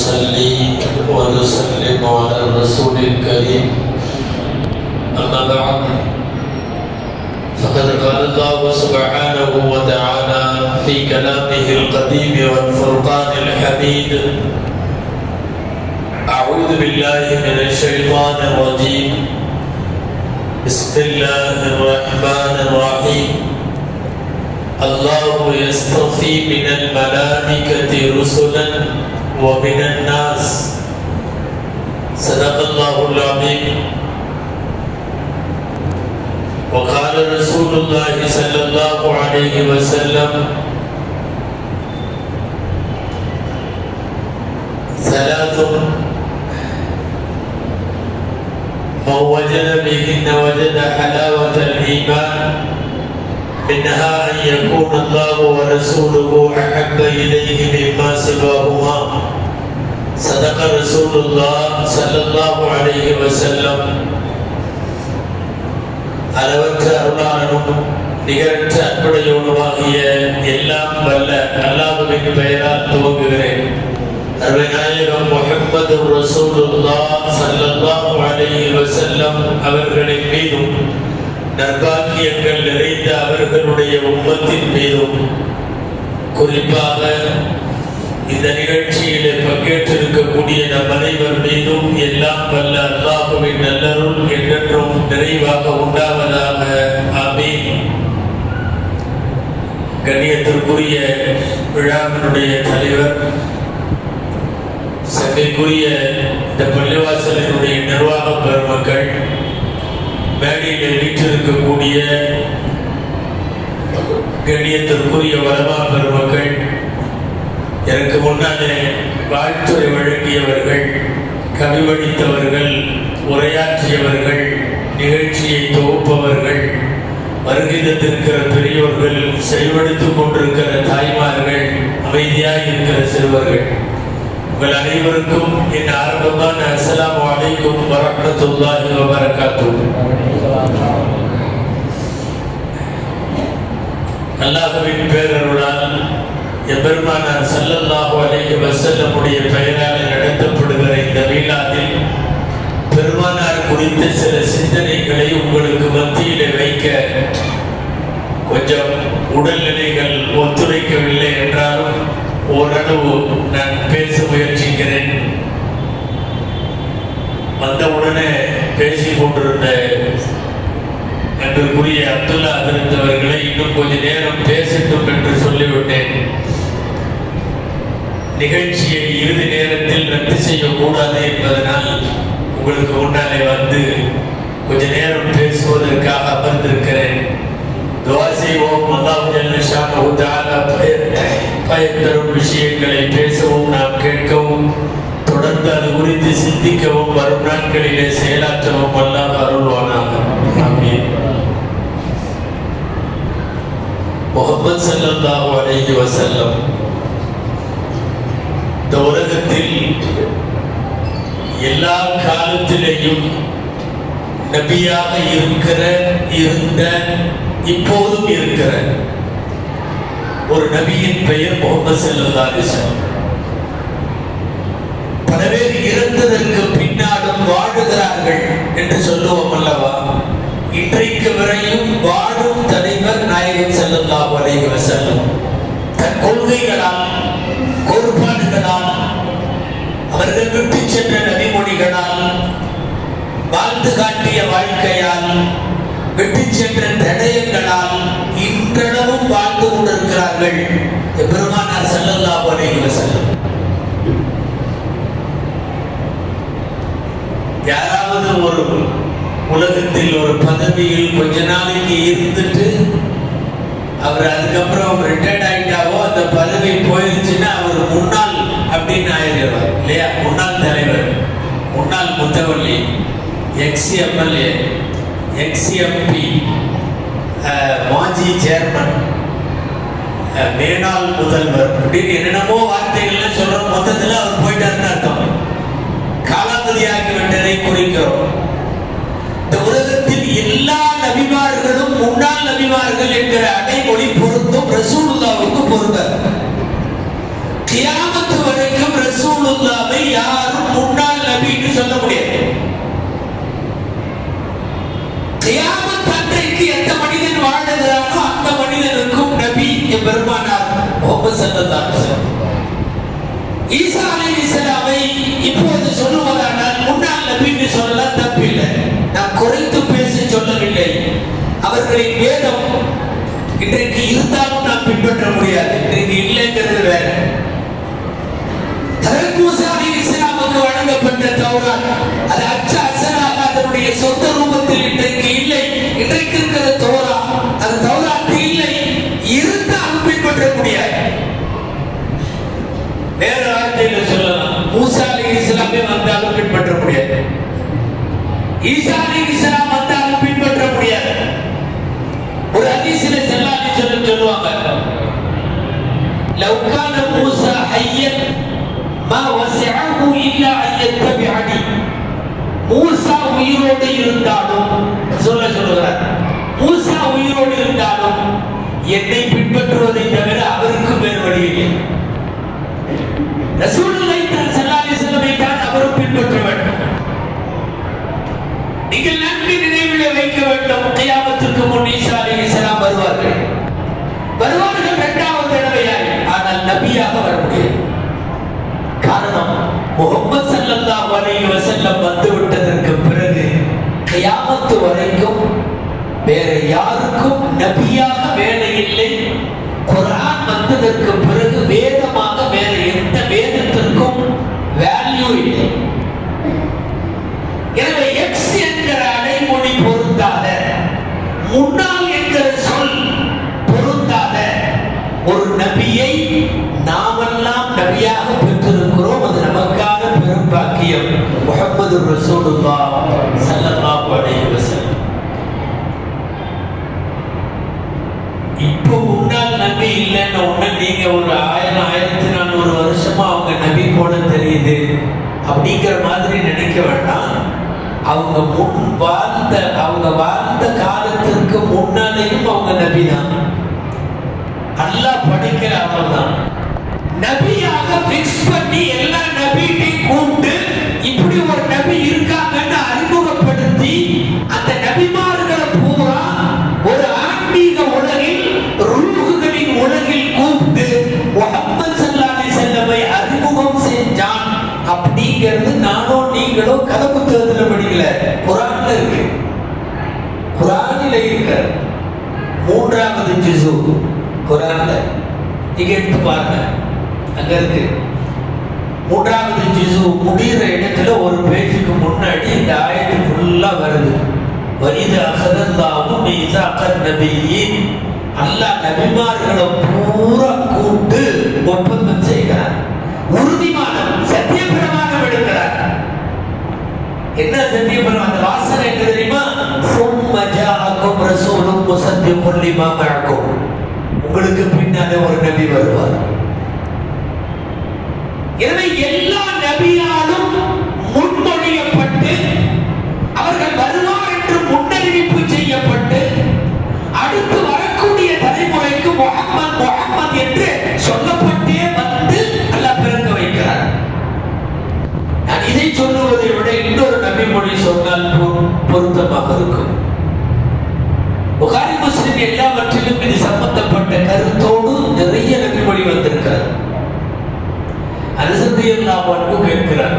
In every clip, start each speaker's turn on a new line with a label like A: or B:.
A: ونصلي ونسلم على الرسول الكريم أما بعد فقد قال الله سبحانه وتعالى في كلامه القديم والفرقان الحميد أعوذ بالله من الشيطان الرجيم بسم الله الرحمن الرحيم الله يصطفي من الملائكة رسلا ومن الناس صدق الله العظيم. وقال رسول الله صلى الله عليه وسلم ثلاث من وجد بهن وجد حلاوة الإيمان منها أن يكون الله ورسوله أحب إليه مما سواهما صدق رسول الله صلى الله عليه وسلم. அளவற்ற அருளாளனும் நிகரற்ற அன்புடையவனுமாகிய எல்லாம் வல்ல அல்லாஹ்வின் பெயரால் துவங்குகிறேன். அருமைநாயகம் முஹம்மது ரசூலுல்லாஹ் ஸல்லல்லாஹு அலைஹி வஸல்லம் அவர்களின் மீதும் நற்பாக்கியங்கள் நிறைந்த அவர்களுடைய உம்மத்தின் மீதும் குறிப்பாக இந்த நிகழ்ச்சியிலே பங்கேற்றிருக்கக்கூடிய நம் அனைவர் மீதும் எல்லாம் வல்ல அல்லாஹ்வின் நல்லருள் என்றென்றும் நிறைவாக உண்டாவதாக. ஆமீன். கண்ணியத்திற்குரிய விழாவினுடைய தலைவர், சங்கைக்குரிய இந்த பள்ளிவாசலினுடைய நிர்வாக பெருமக்கள், மேடையில் வீற்றிருக்கக்கூடிய கண்ணியத்திற்குரிய வளமா பெருமக்கள், எனக்கு முன்னாலே வாழ்த்துறை வழங்கியவர்கள், கவிவடித்தவர்கள், உரையாற்றியவர்கள், நிகழ்ச்சியை தொகுப்பவர்கள், வருகிதத்திருக்கிற பெரியோர்கள், செல்வெடுத்துக் கொண்டிருக்கிற தாய்மார்கள், அமைதியாக இருக்கிற சிறுவர்கள், உங்கள் அனைவருக்கும் என் ஆரம்பமான அஸ்ஸலாமு அலைக்கும் வரஹ்மத்துல்லாஹி வபரகாத்துஹு. அல்லாஹ்வின் பேரருளால் எம்பெருமானார் ஸல்லல்லாஹு அலைஹி வஸல்லமுடைய பெயரால் நடத்தப்படுகிற இந்த மீலாதில் பெருமானார் குறித்த சில சிந்தனைகளை உங்களுக்கு மத்தியிலே வைக்க கொஞ்சம் உடல்நிலைகள் ஒத்துழைக்கவில்லை என்றாலும் ஓரளவு நான் பேச முயற்சிக்கிறேன். வந்தவுடனே பேசிக் கொண்டிருந்த அன்றுக்குரிய அப்துல்லா அவர்களை இன்னும் கொஞ்ச நேரம் பேசட்டும் என்று சொல்லிவிட்டேன். நிகழ்ச்சியை இறுதி நேரத்தில் ரத்து செய்யக்கூடாது என்பதனால் உங்களுக்கு முன்னாலே வந்து கொஞ்ச நேரம் பேசுவதற்காக அமர்ந்திருக்கிறேன். துஆ செய்வோம். அல்லாஹ் ஜல்ல ஷானஹு தஆலா பயன்தரும் விஷயங்களை பேசவும் நாம் கேட்கவும் தொடர்ந்து அது குறித்து சிந்திக்கவும் வரும் நாட்களிலே செயலாற்றவும் அல்லாஹ் அருள்வானாக. ஆமீன். முஹம்மது ஸல்லல்லாஹு அலைஹி வஸல்லம் இந்த உலகத்தில் எல்லா காலத்திலேயும் நபியாக இருந்த இப்போதும் இருக்கிற ஒரு நபியின் பெயர் முஹம்மது ஸல்லல்லாஹு அலைஹி வஸல்லம். பல பேர் இறந்ததற்கு பின்னாலும் வாழுகிறார்கள் என்று சொல்லுவோம் அல்லவா? இன்றைக்கு வரையும் வாழும் தலைவர் நாயகம் ஸல்லல்லாஹு அலைஹி வஸல்லம். தன் கொள்கைகளால், கோட்பாடுகளால், அவர்கள் விட்டு சென்ற நபிமொழிகளால், வாழ்ந்து காட்டிய வாழ்க்கையால், விட்டு சென்ற தடயங்களால் இன்றளவும் வாழ்ந்து கொண்டிருக்கிறார்கள் பெருமானார் ஸல்லல்லாஹு அலைஹி வஸல்லம். யாராவது ஒரு உலகத்தில் ஒரு பதவியில் கொஞ்ச நாளைக்கு இருந்துட்டு அவர் அதுக்கப்புறம் ரிட்டையர்ட் ஆகிட்டாவோ அந்த பதவி போயிருச்சுன்னா அவர் முன்னாள் அப்படின்னு ஆயிடுவார் இல்லையா? முன்னாள் தலைவர், முன்னாள் முத்தவல்லி, எக்ஸ்-எம்எல்ஏ, எக்ஸ்-எம்பி, மாஜி சேர்மன், மேனாள் முதல்வர் அப்படின்னு என்னென்னமோ வார்த்தைகள்லாம் சொல்றோம். மொத்தத்தில் அவர் போயிட்டாருன்னு அர்த்தம். காலாவதியாகிவிட்டதை குறிக்கிறோம். இந்த உலகத்தில் எல்லா நபிமார்களும் முன்னாள் நபிமார்கள் என்கிற அடைமொழி பொருந்தும் ரசூலுல்லாஹ்வுக்கு பொருந்தாது. கியாமத் வரைக்கும் ரசூலுல்லாஹ்வை
B: சொல்ல முடியாது. கியாமத் அன்றைக்கு எந்த மனிதன் வாழுகிறானோ அந்த மனிதனுக்கும் நபி பெருமானார் முஹம்மது ஸல்லல்லாஹு அலைஹி வஸல்லம். ஈசா அலைஹிஸ்ஸலாமை இப்போது சொல்லுவதானால் முன்னாள் நபின்னு சொல்லலாம், தப்பில்லை. நான் குறைத்து பேசி சொல்லவில்லை. அவர்களின் வேதம் இன்றைக்கு இருந்தாலும் நாம் பின்பற்ற முடியாது, இன்றைக்கு இல்லைங்கிறது வேற. ஹஜ்ரத் மூஸா அலைஹிஸ்ஸலாமுக்கு வழங்கப்பட்ட தௌராத் அது அச்ச அசலாக அதனுடைய சொந்த ரூபத்தில் இன்றைக்கு இல்லை. இன்றைக்கு இருக்கிற தௌரா அது தௌராத் இல்லை, இருந்தாலும் பின்பற்ற முடியாது. வேற வார்த்தையில சொல்லலாம், மூஸா அலைஹிஸ்ஸலாமே வந்தாலும் பின்பற்ற முடியாது, ஈசா அலைஹிஸ்ஸலாம் வந்தாலும் பின்பற்ற முடியாது. ஒரு ஹதீஸ்ல ஸல்லல்லாஹு அலைஹி வஸல்லம் சொல்லுவாங்க, லவ் கான மூஸா ஹய்யன் மா வஸஅஹு இல்லா அன் யத்தபிஅனி. மூஸா உயிரோடு இருந்தாலும் சொல்லுகிறார், மூஸா உயிரோடு இருந்தாலும் என்னை பின்பற்றுவதை தவிர அவருக்கு வேறு வழி இல்லை. ரசூலுல்லாஹி ஸல்லல்லாஹு அலைஹி வஸல்லம் தான் அவரும் பின்பற்ற வேண்டும். நீங்கள் நன்கு நினைவிலே வைக்க வேண்டும், கியாமத்துக்கு முன் ஈசா அலைஹிஸ்ஸலாம் வருவார்கள். இரண்டாவது தடவையாய், ஆனால் நபியாக வர முடியாது. காரணம், முஹம்மது ஸல்லல்லாஹு அலைஹி வஸல்லம் வந்து விட்டதற்கு பிறகு கியாமத்து வரைக்கும் வேற யாருக்கும் நபியாக வேலை இல்லை. குர்ஆன் வந்ததற்கு பிறகு வேதமாக வேற எந்த வேதத்திற்கும் வேல்யூ இல்லை. எனவே எக்ஸ் என்கிற அடைமொழி பொருந்தாத, முன்னாள் என்கிற சொல் பொருந்தாத ஒரு நபியை நாமெல்லாம் நபியாக பெற்றிருக்கிறோம். அது நமக்கான பெரும் பாக்கியம். முஹம்மது ரசூலுல்லாஹ் ஸல்லல்லாஹு அலைஹி வஸல்லம். இப்போ முன்னாள் நபி இல்லைன்னு ஒண்ணு நீங்க ஒரு 1400 வருஷமா அவங்க நபி போல தெரியுது அப்படிங்கிற மாதிரி நினைக்க வேண்டாம். அவங்க வாழ்ந்த காலத்திற்கு முன்னாலேயும் அவங்க நபி தான். அல்லாஹ் படிக்கிற அவங்க தான் நபியாக பிக்ஸ் பண்ணி எல்லா நபியையும் கூப்பிட்டு இப்படி ஒரு நபி இருக்காங்கன்னு அறிமுகப்படுத்தி அந்த நபிமார்களை பூரா ஒரு ஆன்மீக உலகில், ரூஹுகளின் உலகில் கூப்பிட்டு முஹம்மது ஸல்லல்லாஹு அலைஹி வஸல்லமை அறிமுகம் செஞ்சான். அப்படிங்கிறது நானோ நீங்களோ கதை புத்தகத்துல படிக்கல, குர்ஆன்ல இருக்கு. குர்ஆனில் இருக்கு. 3வது ஜுஸு குர்ஆன்ல நீங்க எடுத்து பாருங்க, அங்க இருக்கு. 3வது ஜுஸு முடிகிற இடத்துல ஒரு பேஜுக்கு முன்னாடி இந்த ஆயத்து ஃபுல்லா வருது. வஇத அஹதல்லாஹு மீஸாகன் நபிய்யீன். அல்லாஹ் நபிமார்களை பூரா கூப்பிட்டு ஒப்பந்தம் செய்கிறார், உறுதிமானம், சத்திய பிரமாணம் எடுக்கிறார். என்ன சத்திய பிரமாணம்? அந்த வாசனை என்ன தெரியுமா? ثم جاءكم رسول مصدق لما معكم. உங்களுக்கு பின்னாலே ஒரு நபி வருவார். எனவே எல்லா நபியாலும் முன்மொழியப்பட்டு அவர்கள் வருவார் என்று முன்னறிவிப்பு செய்யப்பட்டு அடுத்து வரக்கூடிய தலைமுறைக்கு முஹம்மது என்று சொல்லப்பட்டே வந்து அல்லாஹ் பிறக்க வைக்கிறார். நான் இதை சொல்லுவதை விட இன்னொரு நபி மொழி சொன்னால் பொருத்தமாக இருக்கும். புகாரி முஸ்லிம் எல்லாவற்றிலும் இது சம்பந்தப்பட்ட கருத்தோடு நிறைய நபி மொழி வந்திருக்கிறார். அனஸ் ரலியல்லாஹு அன்ஹு கேட்கிறார்,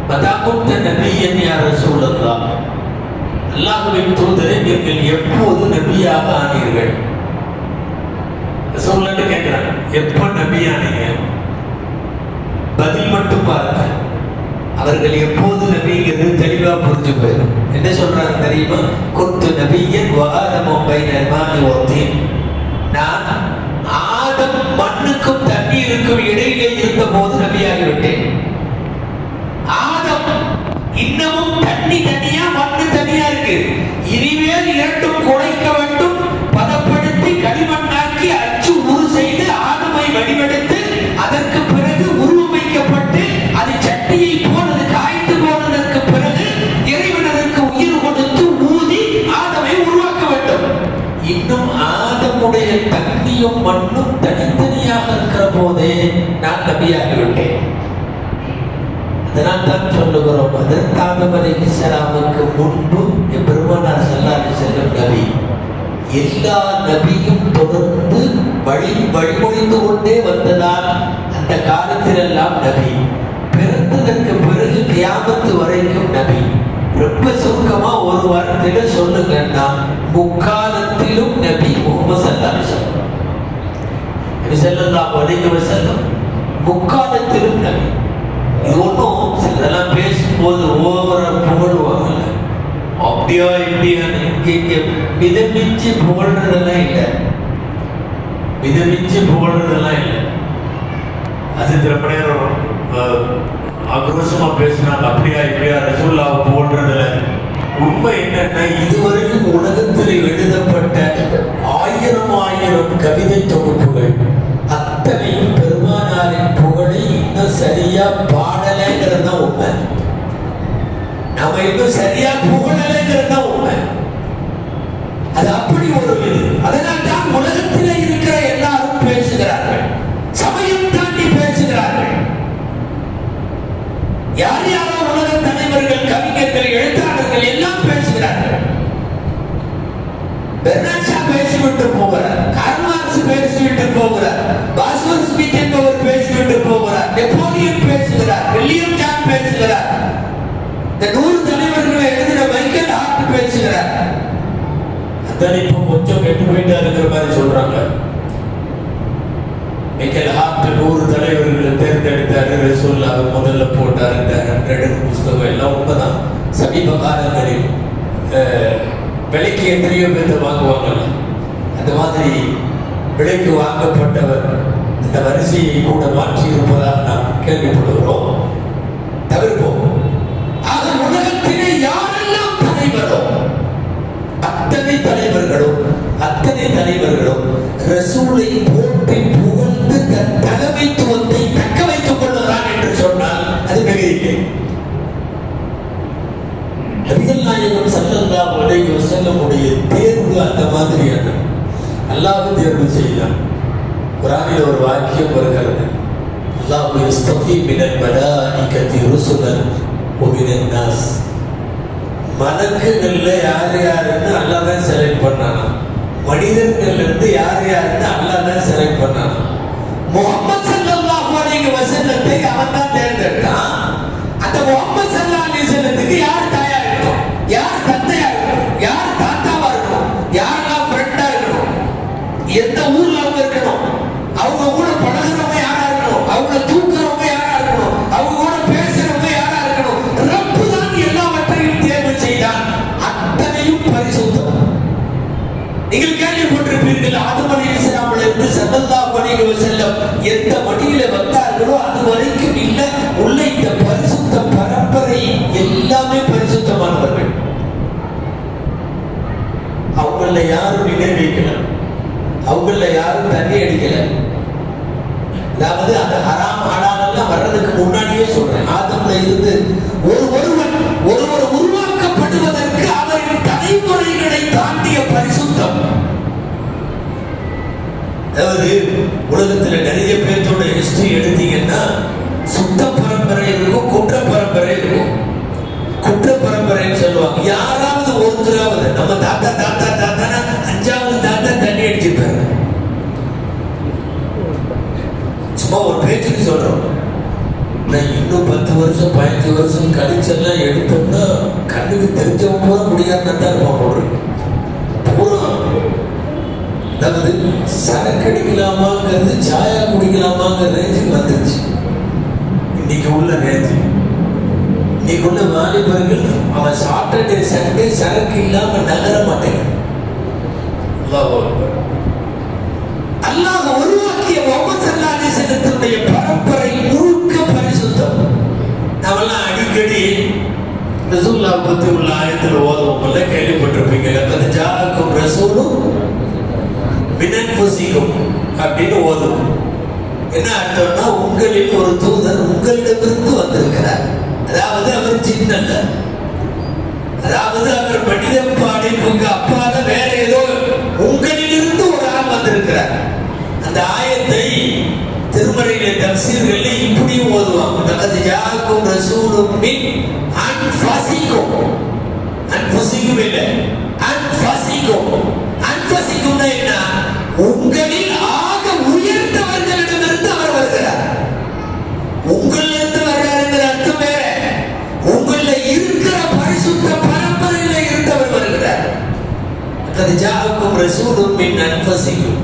B: மதாகுந்த நபியன் யா ரசூலல்லாஹ், அல்லாஹ்வின் தூதரே நீங்கள் எப்போது நபியாக ஆனீர்கள்? ரசூலுல்லாஹ் கேட்கிறாங்க, எப்ப நபியானீங்க? பதில் மட்டும் பாருங்க, அவர்கள் எப்போது நபிங்கிறது தெளிவா புரிஞ்சு போயிடும். என்ன சொல்றாங்க தெரியுமா? குன்து நபியன் வ ஆதமு பைனல் மாஇ வ தீன். நான் ஆதம் மண்ணுக்கும் தண்ணீருக்கும் இடையிலே இருந்த போது நபியாகிவிட்டேன். ஆதம் இன்னமும் தண்ணி தனியா மண்ணு தனியா இருக்கு. இனிமேல் இரண்டும் குறைக்க வேண்டும், பதப்படுத்தி களிமண்ணாக்கி அச்சு உரு செய்து ஆதமை வடிவெடுத்து அதற்கு பிறகு உருவமைக்கப்பட்டு அது சட்டியை போனது காய்ந்து போனதற்கு பிறகு இறைவன் அதற்கு உயிர் கொடுத்து ஊதி ஆதமை உருவாக்க வேண்டும். இன்னும் ஆதமுடைய தண்ணியும் மண்ணும் தனித்தனியாக இருக்கிற போதே நான் நபியாகிவிட்டேன். இதனால் தான் சொல்லுகிறோம், அதற்கு ஆதம் அலைஹிஸ்ஸலாமுக்கு முன்பு பெருமானார் ஸல்லல்லாஹு அலைஹி வஸல்லம் நபி. எல்லா நபியும் தொடர்ந்து வழிமொழிந்து கொண்டே வந்ததால் அந்த காலத்திலெல்லாம் நபி. பிறந்ததற்கு பிறகு கியாமத்து வரைக்கும் நபி. ரொம்ப சுருக்கமா ஒரு வார்த்தையில சொல்லுங்கன்னா, முக்காலத்திலும் நபி முஹம்மது ஸல்லல்லாஹு அலைஹி வஸல்லம் முக்காலத்திலும் நபி. இது ஒன்றும் சிலதெல்லாம் பேசும்போது ஓவரா புகழ்வாங்கல்ல, அப்படியா இப்படியான்னு இங்கே மிதமிச்சு புகழ்றதெல்லாம் இல்லை. மிதமிச்சு புகழ்றதெல்லாம் இல்லை. அது திரும்ப நேரம் ஆக்ரோஷமா பேசினாங்க, அப்படியா இப்படியா ரசூலுல்லாஹ் புகழ்றதுல. உண்மை என்னன்னா, இதுவரைக்கும் உலகத்தில் எழுதப்பட்ட ஆயிரம் கவிதை தொகுப்புகள் அத்தனையும் பெருமானாரின் புகழை இன்னும் சரியா பாடலைங்கிறது தான் உண்மை. நம்ம இன்னும் சரியா புகழலைங்கிறது தான் உண்மை. அது அப்படி ஒரு இது. அதனால் தான் உலகத்தில் இருக்கிற எல்லாரும் பேசுகிறார்கள், சமயம் தாண்டி பேசுகிறார்கள். யார் யாரோ உலக தலைவர்கள், கவிஞர்கள், எழுத்தாளர்கள் எல்லாம் பேசுகிறார்கள். பெர்னாட் ஷா பேசிவிட்டு போகிறார், கார்ல் மார்க்ஸ் பேசிவிட்டு போகிறார், பாஸ்வர் ஸ்மித் என்பவர் பேசிவிட்டு போகிறார், நெப்போலியன் பேசுகிறார், வில்லியம் ஜான் பேசுகிறார், இந்த 100 தலைவர்களை எழுதின மைக்கேல் ஹார்ட் பேசுகிறார். அதான் இப்போ கொஞ்சம் கெட்டு போயிட்டா இருக்கிற மாதிரி சொல்றாங்க. மைக்கேல் ஹார்ட் 100 தலைவர்களை தேர்ந்தெடுத்தாரு, ரசூலுல்லாஹ் முதல்ல போட்டார். இந்த 100 புஸ்தகம் எல்லாம் உண்மைதான். சமீப காலங்களில் விலைக்கு எத்தனையோ பேர்த்த வாங்குவாங்கல்ல, அந்த மாதிரி விலைக்கு வாங்கப்பட்டவர் இந்த வரிசையை கூட மாற்றி இருப்பதாக நாம் கேள்விப்படுகிறோம். தவிர்ப்போம். ஆக உலகத்திலே யாரெல்லாம் தலைவரோ அத்தனை தலைவர்களும் ரசூலை போற்றி புகழ்ந்து தன் தலைமைத்துவத்தை தக்க வைத்துக் கொள்கிறான் என்று சொன்னால் அது மிகையில்லை. நபிகள் நாயகம் ஸல்லல்லாஹு அலைஹி வஸல்லமுடைய தேர்வு அந்த மாதிரியான அல்லாஹ் தேர்வு செய்தான். குர்ஆனில் ஒரு வாக்கியம் வருகிறது, அல்லாஹ் யஸ்தஃபி மினல் மலாயிகத்தி ருசுலன் வ மினன் நாஸ். மலக்குகள்ல யார் யாருன்னு அல்லாஹ் தான் செலக்ட் பண்ணானா, மனிதர்கள்ல இருந்து யார் யாருன்னு அல்லாஹ் தான் செலக்ட் பண்ணானா. முஹம்மது ஸல்லல்லாஹு அலைஹி வஸல்லத்தை அவன் தான் தேர்ந்தெடுத்தான். அந்த முஹம்மது ஸல்லல்லாஹு அலைஹி வஸல்லத்துக்கு யார் தாயா இருக்கணும், யார் தந்தையா இருக்கணும், யார் தாத்தாவா இருக்கணும், யாரெல்லாம் ஃப்ரெண்டா இருக்கணும், எந்த ஊர்ல அவங்க இருக்கணும், அவங்க கூட பழகுறவங்க யாரா இருக்கணும், அவங்க தூக்குறவங்க யாரா இருக்கணும், அவங்க கூட பேசுறவங்க யாரா இருக்கணும். ரப்பு தான் எல்லாவற்றையும் தேர்வு செய்தான். அத்தனையும் பரிசுத்தம். நீங்கள் கேள்விப்பட்டிருப்பீர்கள், ஆதம் அலைஹிஸ்ஸலாம்ல இருந்து ஸல்லல்லாஹு அலைஹி வஸல்லம் எந்த மடியில வந்தார்களோ அது வரைக்கும் இல்ல உள்ள இந்த பரிசுத்த பரம்பரை எல்லாமே பரிசுத்தமானவர்கள். அவங்கள யாரும் நினைவிக்கல, அவங்கள யாரும் தண்ணி அடிக்கல. அதாவது அந்த ஹராம் ஹலாலெல்லாம் வர்றதுக்கு முன்னாடியே சொல்றேன், ஆதம்ல இருந்து ஒருவர் உருவாக்கப்படுவதற்கு அவரின் தலைமுறைகளை தாண்டிய பரிசுத்தம். அதாவது உலகத்துல நிறைய பேர்த்தோட ஹிஸ்டரி எடுத்தீங்கன்னா சுத்த பரம்பரை இருக்கும், குற்ற பரம்பரை இருக்கும். குற்ற பரம்பரைன்னு சொல்லுவாங்க. யாராவது ஒருத்தராவது நம்ம தாத்தா தாத்தா தாத்தானா 5வது தாத்தா தண்ணி அடிச்சிருப்பாரு. சும்மா ஒரு பேச்சுக்கு சொல்றோம். நான் இன்னும் 10 வருஷம் 15 வருஷம் கழிச்செல்லாம் எடுத்தோம்னா கண்ணுக்கு தெரிஞ்சவங்க போல முடியாதுன்னு தான் இருப்பான் போடுறேன். அதாவது சரக்கு அடிக்கலாமாங்கிறது சாயா குடிக்கலாமாங்கிற ரேஞ்சுக்கு வந்துருச்சு. இன்னைக்கு உள்ள ரேஞ்சு, இன்னைக்கு உள்ள வாலிபர்கள் அவன் சாட்டர்டே சண்டே சரக்கு இல்லாம நகர மாட்டேங்க. அல்லாஹ் உருவாக்கிய முஹம்மது ஸல்லல்லாஹு அலைஹி வஸல்லத்துடைய பரம்பரை முழுக்க பரிசுத்தம். நாமெல்லாம் அடிக்கடி ரசூலுல்லாஹ் பத்தி உள்ள ஆயத்தில் ஓதுவோம்ல, கேள்விப்பட்டிருப்பீங்க. லக்கத் ஜாஅக்கும் ரசூலும் மின் அன்ஃபுசிக்கும் அப்படின்னு ஓதுவோம். என்ன அர்த்தம்னா, உங்களில் ஒரு தூதர் உங்களிடமிருந்து வந்திருக்கிறார். அதாவது அவர் ஜின் அல்ல, அதாவது அவர் மனித படைப்புக்கு அப்பால வேற ஏதோ உங்களிலிருந்து ஒரு ஆள் வந்திருக்கிறார். அந்த ஆயத்தை திருமறையிலே தஃசீர்களில் இப்படியும் ஓதுவாங்க. லகத் ஜாஅக்கும் ரசூலும் மின் அன்ஃபஸிக்கும். அன்ஃபஸிக்கும் இல்ல, அன்ஃபஸிக்கும். அன்ஃபஸிக்கும்னா என்ன? உங்களில் ஆக உயர்ந்தவர்களிடமிருந்து அவர் வருகிறார். உங்களிலிருந்து வர்றாருங்கிற அர்த்தம் வேற. உங்கள இருக்கிற பரிசுத்த பரம்பரையில இருந்தவர் வருகிறார். லகத் ஜாஅக்கும் ரசூலும் மின் அன்ஃபஸிக்கும்.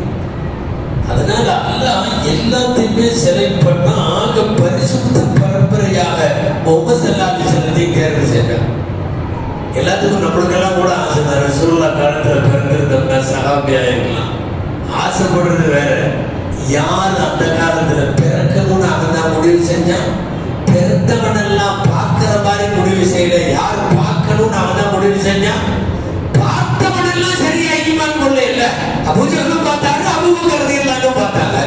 B: அதனால அல்லாஹ் எல்லாத்தையுமே செலக்ட் பண்ண ஆக பரிசுத்த பரம்பரையாக முஹம்மது ஸல்லல்லாஹு அலைஹி வஸல்லம் தேர்வு செய்தார். எல்லாத்துக்கும் நம்மளுக்கெல்லாம் கூட ஆசை தான். ரசூலுல்லாஹ் காலத்துல பிறந்திருந்தோம்னா சஹாபியா இருக்கலாம். ஆசைப்படுறது வேற. யார் அந்த காலத்துல பிறக்கணும்னு அவன் தான் முடிவு செஞ்சான். பிறந்தவனெல்லாம் பார்க்கிற மாதிரி முடிவு செய்யல. யார் பார்க்கணும்னு அவன் தான் முடிவு செஞ்சான். பார்த்தவனெல்லாம் சரியா ஈமான் கொள்ள இல்ல. அபூஜஹலும் பார்த்தாங்க, அபூபக்கர் ரலியல்லாஹு பார்த்தாங்க.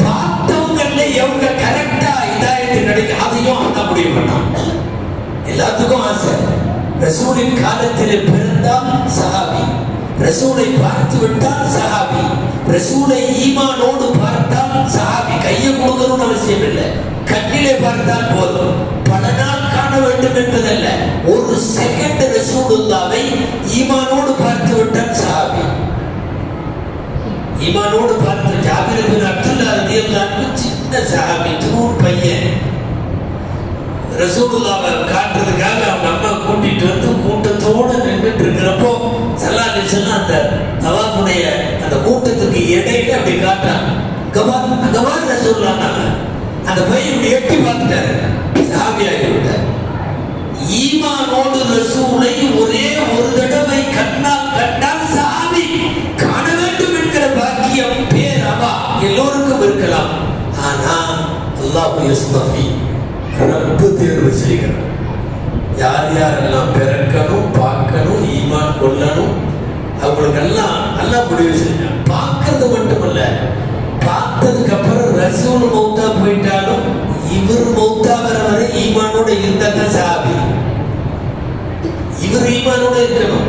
B: பார்த்தவங்கல்ல எவங்க கரெக்டா ஹிதாயத் கிடைக்கும் அதையும் அவன் தான் முடிவு பண்ணான். எல்லாத்துக்கும் ஆசை. ரசூலின் காலத்தில் பிறந்தால் சஹாபி, ரசூலை பார்த்து விட்டால் சஹாபி, ரசூலை ஈமானோடு பார்த்தால் சஹாபி. கையை கொடுக்கணும்னு அவசியம் இல்லை, கண்ணிலே பார்த்தால் போதும். பல நாள் காண வேண்டும் என்பதல்ல, ஒரு செகண்ட் ரசூலுல்லாவை ஈமானோடு பார்த்து விட்டால் சஹாபி. ஈமானோடு பார்த்து ஜாபிர் இப்னு அப்துல்லாஹ் ரலியல்லாஹு அன்ஹு சின்ன சஹாபி, தூர் பையன். ரசூலுல்லாவை காட்டுறதுக்காக அவங்க அம்மா கூட்டிட்டு வந்து கூட்டத்தோடு நின்றுட்டு இருக்கிறப்போ ஸல்லல்லாஹு அலைஹி வஸல்லம் அந்த தவாஃபுடைய அந்த கூட்டத்துக்கு இடையில அப்படி காட்டாங்க. கவார் ரசூலுல்லாஹ் அந்த பையன் எட்டி பார்த்துட்டாரு, சஹாபியாகி விட்டார். ஈமானோடு ரசூலை ஒரே ஒரு தடவை கண்ணால் கண்டால் சஹாபி. காண வேண்டும் என்கிற பாக்கியம் பேரவா எல்லோருக்கும் இருக்கலாம். ஆனா அல்லாஹ் யஸ்தஃபி, ரப்பு தேர்வு செய்கிறார். யார் யாரெல்லாம் பிறக்கணும், பார்க்கணும், ஈமான் கொள்ளணும், அவங்களுக்கெல்லாம் நல்லா முடிவு செஞ்சான். பார்க்கறது மட்டுமல்ல, பார்த்ததுக்கு அப்புறம் ரசூல் மௌத்தா போயிட்டாலும் இவர் மௌத்தா வரை ஈமானோட இருந்தா தான் சஹாபி. இவர் ஈமானோட இருக்கணும்.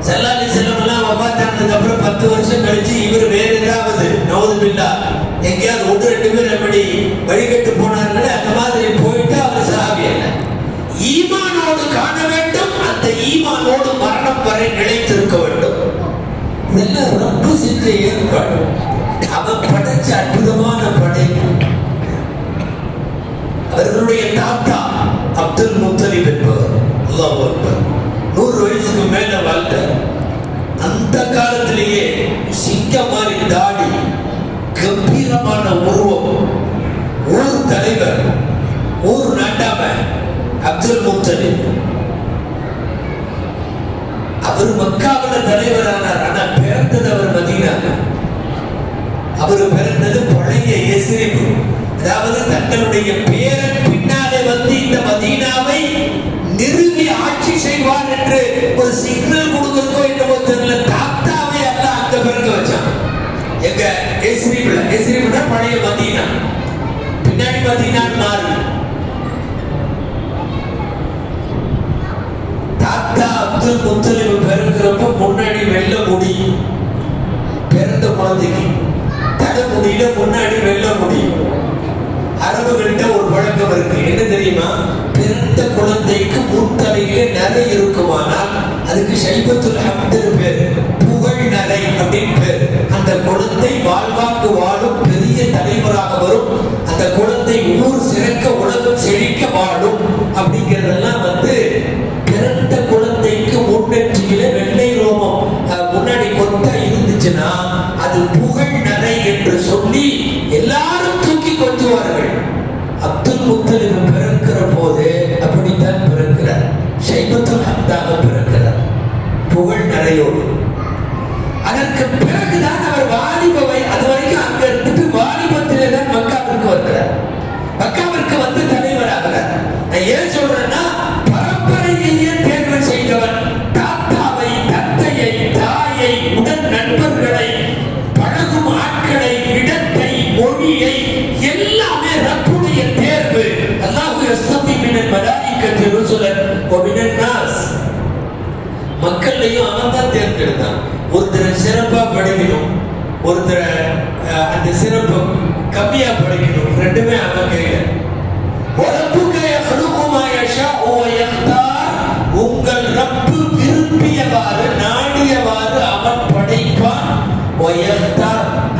B: ஸல்லல்லாஹு அலைஹி வஸல்லம் எல்லாம் வஃபாத்தானதுக்கு அப்புறம் 10 வருஷம் கழிச்சு இவர் வேற ஏதாவது நவுதுபில்லாஹ் எங்கேயாவது ஒன்று ரெண்டு பேர் எப்படி வழிகட்டு போனார்களே அந்த மாதிரி போயிட்டு அவர் சஹாபி அல்ல. ஈமானோடு காண வேண்டும், அந்த ஈமானோடு மரணம் வரை நிலைத்திருக்க வேண்டும். இதெல்லாம் ரப்பு செஞ்ச ஏற்பாடு. அவன் படைச்ச அற்புதமான படைப்பு. அவர்களுடைய தாத்தா அப்துல் முத்தலிப் என்பவர் அல்லாஹ் அக்பர் 100 வயசுக்கு மேல வாழ்ந்தார். அந்த காலத்திலேயே சிங்கம் மாதிரி தாடி, கம்பீரமான உருவம், ஊர் தலைவர், ஊர் நாட்டாம அப்துல் முத்தலிப். அவர் மக்காவில் தலைவரானார். ஆனா பிறந்தது அவர் மதீனா. அவர் பிறந்தது பழைய எஸ்ரிப். அதாவது தங்களுடைய பேரன் பின்னாலே வந்து இந்த மதீனாவை நிறுவி ஆட்சி செய்வார் என்று ஒரு சிக்னல் கொடுக்கிறதோ என்னமோ தெரியல, தாத்தாவை எல்லாம் அங்க பிறக்க வச்சான். எங்க எஸ்ரிப்ல, எஸ்ரிப்னா பழைய மதீனா, பின்னாடி மதீனா மாறி. தாத்தா அப்துல் முத்தலிப் பிறக்கிறப்ப முன்னாடி வெள்ள முடி, பிறந்த குழந்தைக்கு தட முடியில முன்னாடி வெள்ள முடி. அரபுகள்கிட்ட ஒரு பழக்கம் இருக்கு, என்ன தெரியுமா? பிறந்த குழந்தைக்கு முன்தலையிலே நரை இருக்குமானால் அதுக்கு ஷைபத்துல் ஹம்துன்னு பேரு, புகழ் நரை அப்படின்னு பேரு. அந்த குழந்தை வாழ்வாங்கு வாழும், பெரிய தலைவராக வரும், அந்த குழந்தை ஊர் சிறக்க உலகம் செழிக்க வாழும் அப்படிங்கிறதெல்லாம் பிறந்த குழந்தைக்கு முன்னெற்றியில வெள்ளை ரோமம் முன்னாடி கொத்தா இருந்துச்சுன்னா அது புகழ் நரை என்று சொல்லி எல்லாரும் தூக்கி கொஞ்சுவார்கள். அப்துல் முத்தலிப் பிறக்கிற போது அப்படித்தான் பிறக்கிறார். ஷைபத்துல் ஹம்தாக பிறக்கிறார், புகழ் நரையோடு. அதற்கு பிறகுதான் அவர் வாலிபவை, அது வரைக்கும் அங்க இருந்துட்டு வாலிபத்திலே தான் மக்காவிற்கு வருகிறார். மக்காவிற்கு வந்து தலைவராகிறார். நான் ஏன் சொல்றேன்னா, பரம்பரையையே தேர்வு செய்தவன். தாத்தாவை, தந்தையை, தாயை, உடன் நண்பர்களை, பழகும் ஆட்களை, இடத்தை, மொழியை எல்லாமே ரப்புடைய தேர்வு. அல்லாஹ் யஸ்தஃபி மினல் மலாயிகத்தி ருசுலன் வ மினன் நாஸ். மக்களையும் அவன் தான் தேர்ந்தெடுத்தான். ஒருத்தர் சிறப்பா படிக்கணும், ஒருத்தர் அந்த சிறப்பு கம்மியா படிக்கணும், ரெண்டுமே அவன் ரப்பு விரும்பியவாறு நாடியவாறு அவன் படைப்பான்,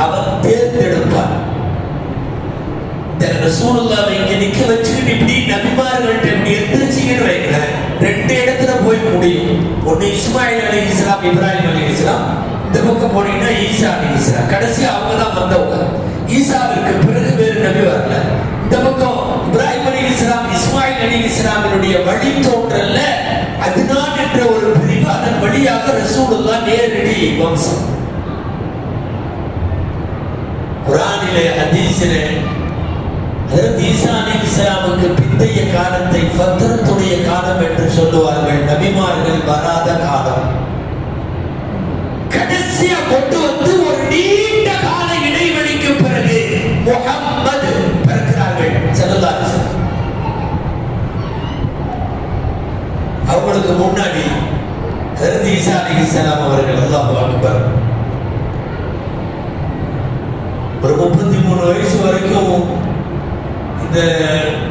B: அவன் தேர்ந்தெடுப்பான். ரசூலுல்லாஹ் இங்க நிக்க வச்சுக்கிட்டு இப்படி நபிமார்கள்ட்ட இப்படி எந்திரிச்சிங்கன்னு வைக்கிறேன், ரெண்டு இடத்துல போய் முடியும். ஒண்ணு இஸ்மாயில் அலைஹிஸ்ஸலாம், இப்ராஹிம் அலைஹிஸ்ஸலாம், இந்த பக்கம் போனீங்கன்னா ஈசா அலைஹிஸ்ஸலாம். கடைசி அவங்க தான் வந்தவங்க. ஈசாவிற்கு பிறகு வேறு நபி வரல. இந்த பக்கம் இப்ராஹிம் அலைஹிஸ்ஸலாம், இஸ்மாயில் அலைஹிஸ்ஸலாமினுடைய வழி தோன்றல்ல அதுதான் என்ற ஒரு பிரிவு, அதன் வழியாக ரசூலுல்லாஹ் நேரடி வம்சம். குர்ஆனிலே ஹதீஸிலே ஹஜ்ரத் ஈசா அலைஹிஸ்ஸலாமுக்கு பிந்தைய காலத்தை ஃபத்ரத்துடைய காலம் என்று சொல்லுவார்கள். நபிமார்கள் வராத காலம். கடைசியா கொண்டு வந்து ஒரு நீண்ட கால இடைவெளிக்கு பிறகு முஹம்மது பிறக்கிறார்கள் ஸல்லல்லாஹு அலைஹி வஸல்லம். அவங்களுக்கு முன்னாடி ஹஜ்ரத் ஈசா அலைஹிஸ்ஸலாம் அவர்கள், அல்லாஹு அக்பர், ஒரு 33 வயசு வரைக்கும் இந்த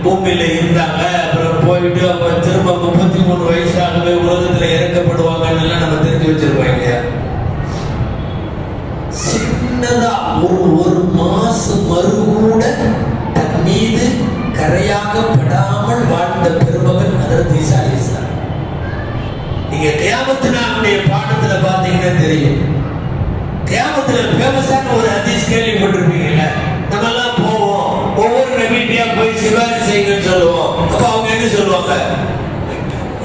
B: பூமியில இருந்தாங்க. அப்புறம் போயிட்டு அவங்க திரும்ப 33 வயசாகவே உலகத்துல இறக்கப்படுவாங்கன்னு நம்ம தெரிஞ்சு வச்சிருக்கோம் இல்லையா? சின்னதா ஒரு மாசம் மறுகூட தன் மீது கரையாகப்படாமல் வாழ்ந்த பெருமகன் ஹஜ்ரத் ஈசா அலைஹிஸ்ஸலாம். நீங்க கியாமத் நாளுடைய பாடத்துல பாத்தீங்கன்னா தெரியும். கியாமத்துல ஃபேமஸான ஒரு ஹதீஸ் கேள்விப்பட்டிருப்பீங்கல்ல. நம்ம எல்லாம் போவோம், ஒவ்வொரு நபியா போய் சிபாரிசு செய்யுங்கன்னு சொல்லுவோம். அப்ப அவங்க என்ன சொல்லுவாங்க?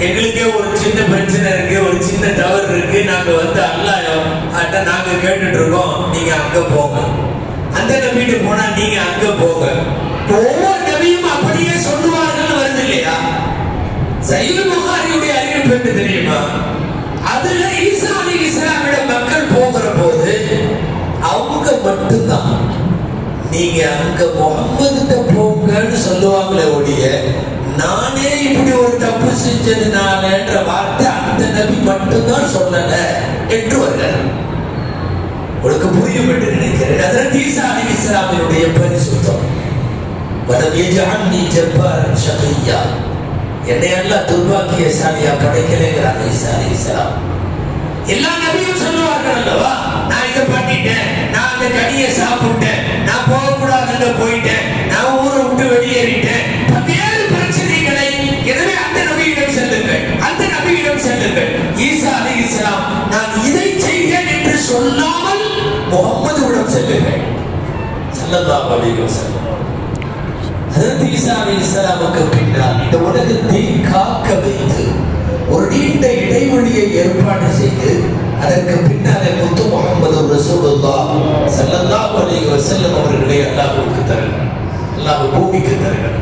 B: எங்களுக்கே ஒரு சின்ன பிரச்சனை இருக்கு, ஒரு சின்ன தவறு இருக்கு, நாங்க வந்து அல்லாஹ்ட்ட நாங்க கேட்டுட்டு இருக்கோம், நீங்க அங்க போங்க. அந்த நபிட்டு போனா நீங்க அங்க போங்க. ஒவ்வொரு நபியும் அப்படியே சொல்லுவார்கள் வருது இல்லையா? சஹீஹ் புகாரியுடைய அறிவிப்பு என்ன தெரியுமா? அதுல ஈசா அலைஹிஸ்ஸலாமிடம் மக்கள் போகிற போது அவங்க மட்டும்தான் நீங்க அங்க முஹம்மதுட்ட போங்கன்னு சொல்லுவாங்களே ஒழிய, நானே இப்படி ஒரு தப்பு செஞ்சதுனாலன்ற வார்த்தை அந்த நபி மட்டும்தான் சொல்லல என்று வருகிறார். உங்களுக்கு புரியும் என்று நினைக்கிறேன். ஹஜ்ரத் ஈசா அலைஹிஸ்ஸலாமினுடைய பரிசுத்தம், வலம் யஜஅல்னி ஜப்பாரன் ஷகிய்யா, என்னை அல்லாஹ் துர்பாக்கியசாலியா படைக்கலைங்கிறாங்க ஈசா அலைஹிஸ்ஸலாம். எல்லா நபியும் சொல்லுவார்கள் அல்லவா, நான் இதை பண்ணிட்டேன், நான் அந்த கனியை சாப்பிட்டேன், நான் போகக்கூடாதுன்னு போயிட்டேன், நான் ஊரை விட்டு வெளியேறிட்டேன், பல்வேறு பிரச்சனைகளை. எனவே அந்த நபியிடம் செல்லுங்கள், அந்த நபியிடம் செல்லுங்கள். ஈசா அலைஹிஸ்ஸலாம் நான் இதை செய்தேன் என்று சொல்லாமல் முஹம்மதுவிடம் செல்லுங்கள் ஸல்லல்லாஹு அலைஹி வஸல்லம். ஹஜ்ரத் ஈசா அலைஹிஸ்ஸலாமுக்கு பின்னால் இந்த உலகத்தை காக்க வைத்து ஒரு நீண்ட இடைவெளியை ஏற்பாடு செய்து அதற்கு பின்னாலே முத்து முஹம்மது ரசூலுல்லாஹ் ஸல்லல்லாஹு அலைஹி வஸல்லம் அவர்களை அல்லாஹ்வுக்கு தருகிறார், அல்லாஹ் பூமிக்கு தருகிறார்.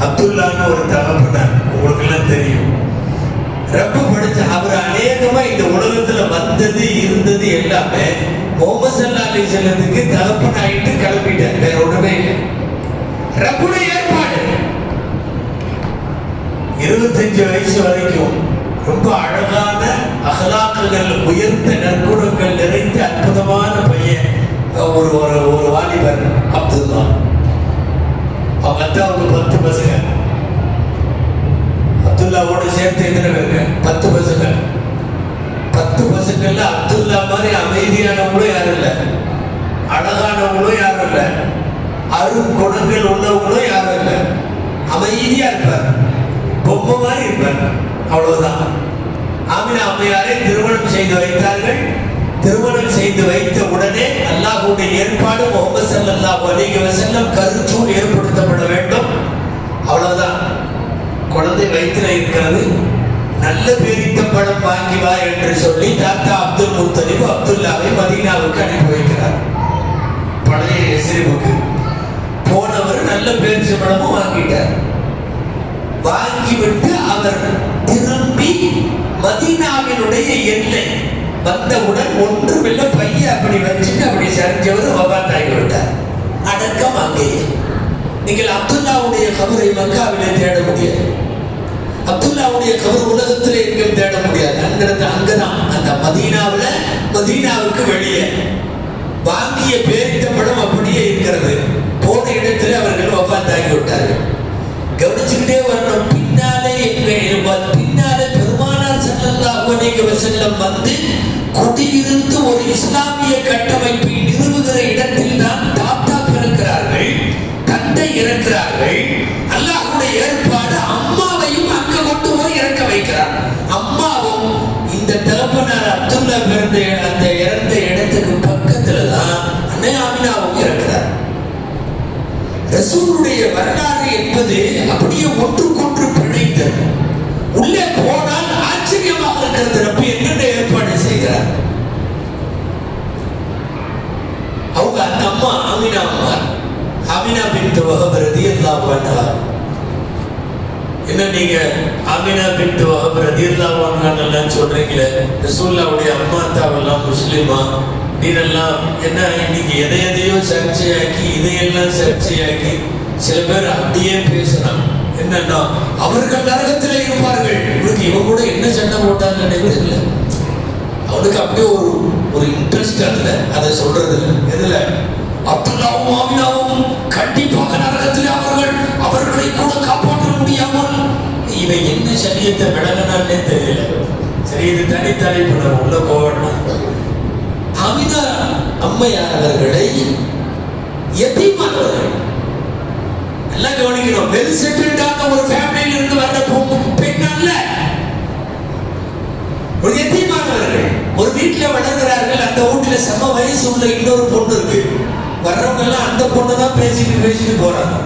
B: அப்துல்லான்னு ஒரு தகப்பனார், உங்களுக்கு எல்லாம் தெரியும். ரப்பு படிச்ச அவர் அநேகமா இந்த உலகத்துல வந்தது இருந்தது எல்லாமே முஹம்மது ஸல்லல்லாஹு அலைஹி வஸல்லத்துக்கு தகப்பனாயிட்டு கிளம்பிட்டார், வேற ஒண்ணுமே இல்லை. ரப்புடைய ஏற்பாடு. 25 வயசு வரைக்கும் ரொம்ப அழகான அகலாக்குகள், உயர்ந்த நற்குணங்கள் நிறைந்த அற்புதமான பையன், ஒரு வாலிபர் அப்துல்லா. அவங்க அத்தாவுக்கு 10 பசங்க. அப்துல்லாவோட சேர்த்து எத்தனை பேருங்க? 10 பசங்க. 10 பசங்கள்ல அப்துல்லா மாதிரி அமைதியானவங்களும் யாரும் இல்லை, அழகானவங்களும் யாரும் இல்லை, அருங்குணங்கள் உள்ளவங்களும் யாரும் இல்லை. அமைதியா இருப்பார், பொம்மை மாதிரி இருப்பார், அவ்வளவுதான். ஆமினா அம்மையாரை திருமணம் செய்து வைத்தார்கள். திருமணம் செய்து வைத்த உடனே அல்லாஹ்வுடைய ஏற்பாடு, முஹம்மது ஸல்லல்லாஹு அலைஹி வஸல்லம் கருச்சூல் ஏற்படுத்தப்பட வேண்டும். அவ்வளவுதான். குழந்தை வயிற்றில் இருக்கிறது, நல்ல பேரித்தம்பழம் வாங்கி வா என்று சொல்லி தாத்தா அப்துல் முத்தலிப் அப்துல்லாவை மதீனாவுக்கு அனுப்பி வைக்கிறார். பழைய எஸ்ரிமுக்கு போனவர் நல்ல பேரிச்சம்பழமும் வாங்கிட்டார். வாங்கிவிட்டு அவர் திரும்பி மதீனாவினுடைய எல்லை வந்தவுடன் ஒன்றுமில்ல, பைய அப்படி வச்சுட்டு அப்படி சரிஞ்சவர் வபாத்தாகி விட்டார். அடக்கம் அங்கேயே. நீங்கள் அப்துல்லாவுடைய கபரை மக்காவிலே தேட முடியாது, அப்துல்லாவுடைய கபர் உலகத்திலே எங்கும் தேட முடியாது. அங்கதான் அந்த மதீனாவுக்கு வெளியே வாங்கிய பேரித்தம்பழம் அப்படியே இருக்கிறது. போன இடத்துல அவர்கள் வபாத்தாகி விட்டார்கள். கவனிச்சுக்கிட்டே வரணும். பின்னாலே பின்னாலே பெருமானார் குடியிருந்து ஒரு இஸ்லாமிய கட்டமைப்பை நிறுவுகிற இடத்தில் தான் தாத்தா பிறக்கிறார்கள், தந்தை இறக்கிறார்கள். அல்லாஹ்வுடைய ஏற்பாடு அம்மாவையும் அங்க கொண்டு போய் இறக்க வைக்கிறார். அம்மாவும் இந்த தகப்பனார் அப்துல்லா பிறந்த அந்த இறந்த இடத்துக்கு பக்கத்துல தான் அன்னை ஆமினாவும் இறக்கிறார். ரசூலுடைய வரலாறு என்பது அப்படியே ஒன்றுக்கொன்று பிணைத்தது. உள்ளே போனால் ஆச்சரியமாக இருக்கிறது. ரப்பி என்னென்ன ஏற்பாடு செய்கிறார். அவங்க அந்த அம்மா ஆமினா அம்மா, ஆமினா பின்த் வஹப் ரலியல்லாஹு அன்ஹா. என்ன நீங்க ஆமினா பின்த் வஹப் ரலியல்லாஹு அன்ஹா சொல்றீங்களே, ரசூலுல்லாஹ்வுடைய அம்மா தாவெல்லாம் முஸ்லிமா, நீரெல்லாம் என்ன இன்னைக்கு எதையோ சர்ச்சையாக்கி இதையெல்லாம் சர்ச்சையாக்கி சில பேர் அப்படியே பேசுறாங்க. என்னன்னா அவர்கள் நரகத்திலே இருப்பார்கள். இவனுக்கு இவன் கூட என்ன சண்டை போட்டாங்கன்னு தெரியல. அவனுக்கு அப்படியே ஒரு இன்ட்ரெஸ்ட் அதுல, அதை சொல்றது எதுல, அப்துல்லாவும் ஆமினாவும் கண்டிப்பாக நரகத்திலே அவர்களை கூட காப்பாற்ற முடியாமல் இவன் என்ன சரியத்தை விளங்கினான்னே தெரியல. சரி, இது தனித்தலைப்பு நம்ம உள்ள போகணும். ஆமினா அம்மையானவர்களை யதீமானவர்கள் நல்லா கவனிக்கணும். வெல் செட்டில்டான ஒரு ஃபேமிலியில் இருந்து வந்த பெண் அல்ல, ஒரு யதீமானவர்கள். ஒரு வீட்டில் வளர்கிறார்கள். அந்த வீட்டில் சம வயசு உள்ள இன்னொரு பொண்ணு இருக்கு. வர்றவங்க எல்லாம் அந்த பொண்ணை தான் பேசிட்டு போறாங்க.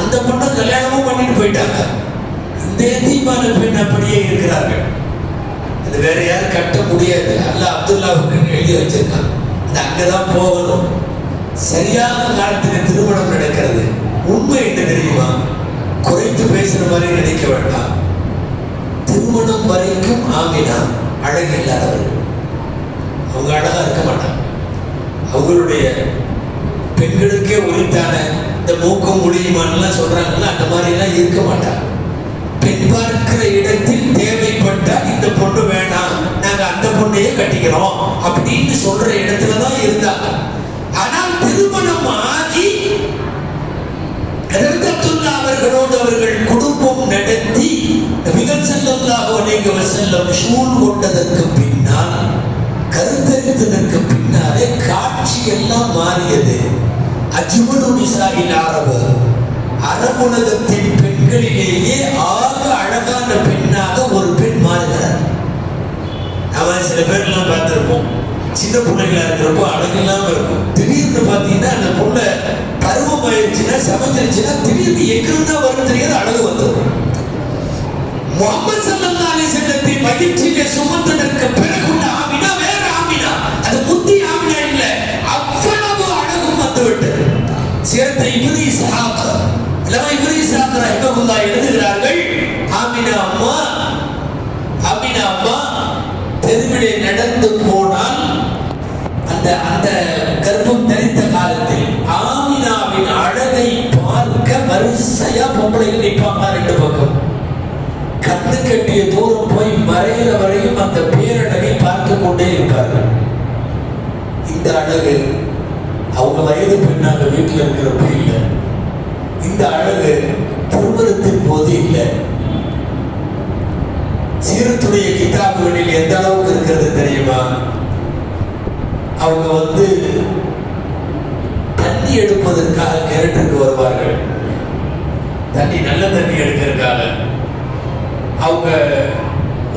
B: அந்த பொண்ணை கல்யாணமும் பண்ணிட்டு போயிட்டாங்க. இந்த யதீமான பெண் அப்படியே இருக்கிறார்கள். அது வேற யாரும் கட்ட முடியாது. அல்லாஹ் அப்துல்லாவுக்கு எழுதி வச்சிருக்காங்க. அது அங்கதான் போகணும். சரியான காலத்துக்கு திருமணம் நடக்கிறது. உண்மை என்ன தெரியுமா? குறைத்து பேசுற மாதிரி நினைக்க வேண்டாம். திருமணம் வரைக்கும் ஆமினா அழகு இல்லாதவர்கள். அவங்க அழகா இருக்க மாட்டாங்க. அவங்களுடைய பெண்களுக்கே உரித்தான இந்த மூக்கம் முடியுமான்லாம் சொல்றாங்கல்ல, அந்த மாதிரி எல்லாம் இருக்க மாட்டாங்க. பெண் பார்க்கிற இடத்தில் தேவைப்பட்டால் இந்த பொண்ணு வேணாம், நாங்க அந்த பொண்ணையே கட்டிக்கிறோம் அப்படின்னு சொல்ற இடத்துலதான் இருந்தாங்க. ஆனால் திருமணம் ஆகி ரஹ்மத்துல்லாஹி அவர்களோடு அவர்கள் குடும்பம் நடத்தி நபிகள் ஸல்லல்லாஹு அலைஹி வஸல்லம் ஷூல் கொண்டதற்கு பின்னால், கருத்தரித்ததற்கு பின்னாலே காட்சி எல்லாம் மாறியது. அஜ்மலு நிசாஇல் அரபு, அரபுலகத்தின் பெண்களிலேயே ஆக அழகான பெண்ணாக ஒரு பெண் மாறுகிறார். அவன் சில பேர்லாம் பார்த்திருப்போம், சின்ன பிள்ளைகளா இருக்கிறப்போ அழகில்லாம இருக்கும். திடீர்னு பார்த்தீங்கன்னா அந்த பொண்ணை பருவம் ஆயிடுச்சுன்னா, சமைச்சிருச்சுன்னா திடீர்னு எங்கிருந்தா வரும் தெரியாது, அழகு வந்துடும். முஹம்மது ஸல்லல்லாஹு அலைஹி வஸல்லம் வயிற்றிலே சுமந்ததற்கு பிறகுள்ள ஆமினா வேற ஆமினா, அது முத்தி ஆமினா இல்ல. அவ்வளவு அழகும் வந்துவிட்டது. சேர்த்த இப்னு இஸ்ஹாக் ரஹிமஹுல்லாஹ் எழுதுகிறார்கள், ஆமினா அம்மா தெருவிலே நடந்து போனால் அந்த கர்ப்பம் தரித்த காலத்தில் ஆமினாவின் அழகை பார்க்க வரிசையா பொம்பளைகள் நிற்பாங்க. ரெண்டு பக்கம் கண்ணு கட்டிய தூரம் போய் மறைகிற வரையும் அந்த பேரழகை பார்த்து கொண்டே இருப்பார்கள். இந்த அழகு அவங்க வயது பெண்ணாக வீட்டில் இருக்கிறப்ப இல்லை. இந்த அழகு திருமணத்தின் போது இல்லை. சீரத்துடைய கிதாபுகளில் எந்த அளவுக்கு இருக்கிறது தெரியுமா? அவங்க தண்ணி எடுப்பதற்காக கிணற்றுக்கு வருவார்கள். நல்ல தண்ணி எடுக்கிறதுக்காக அவங்க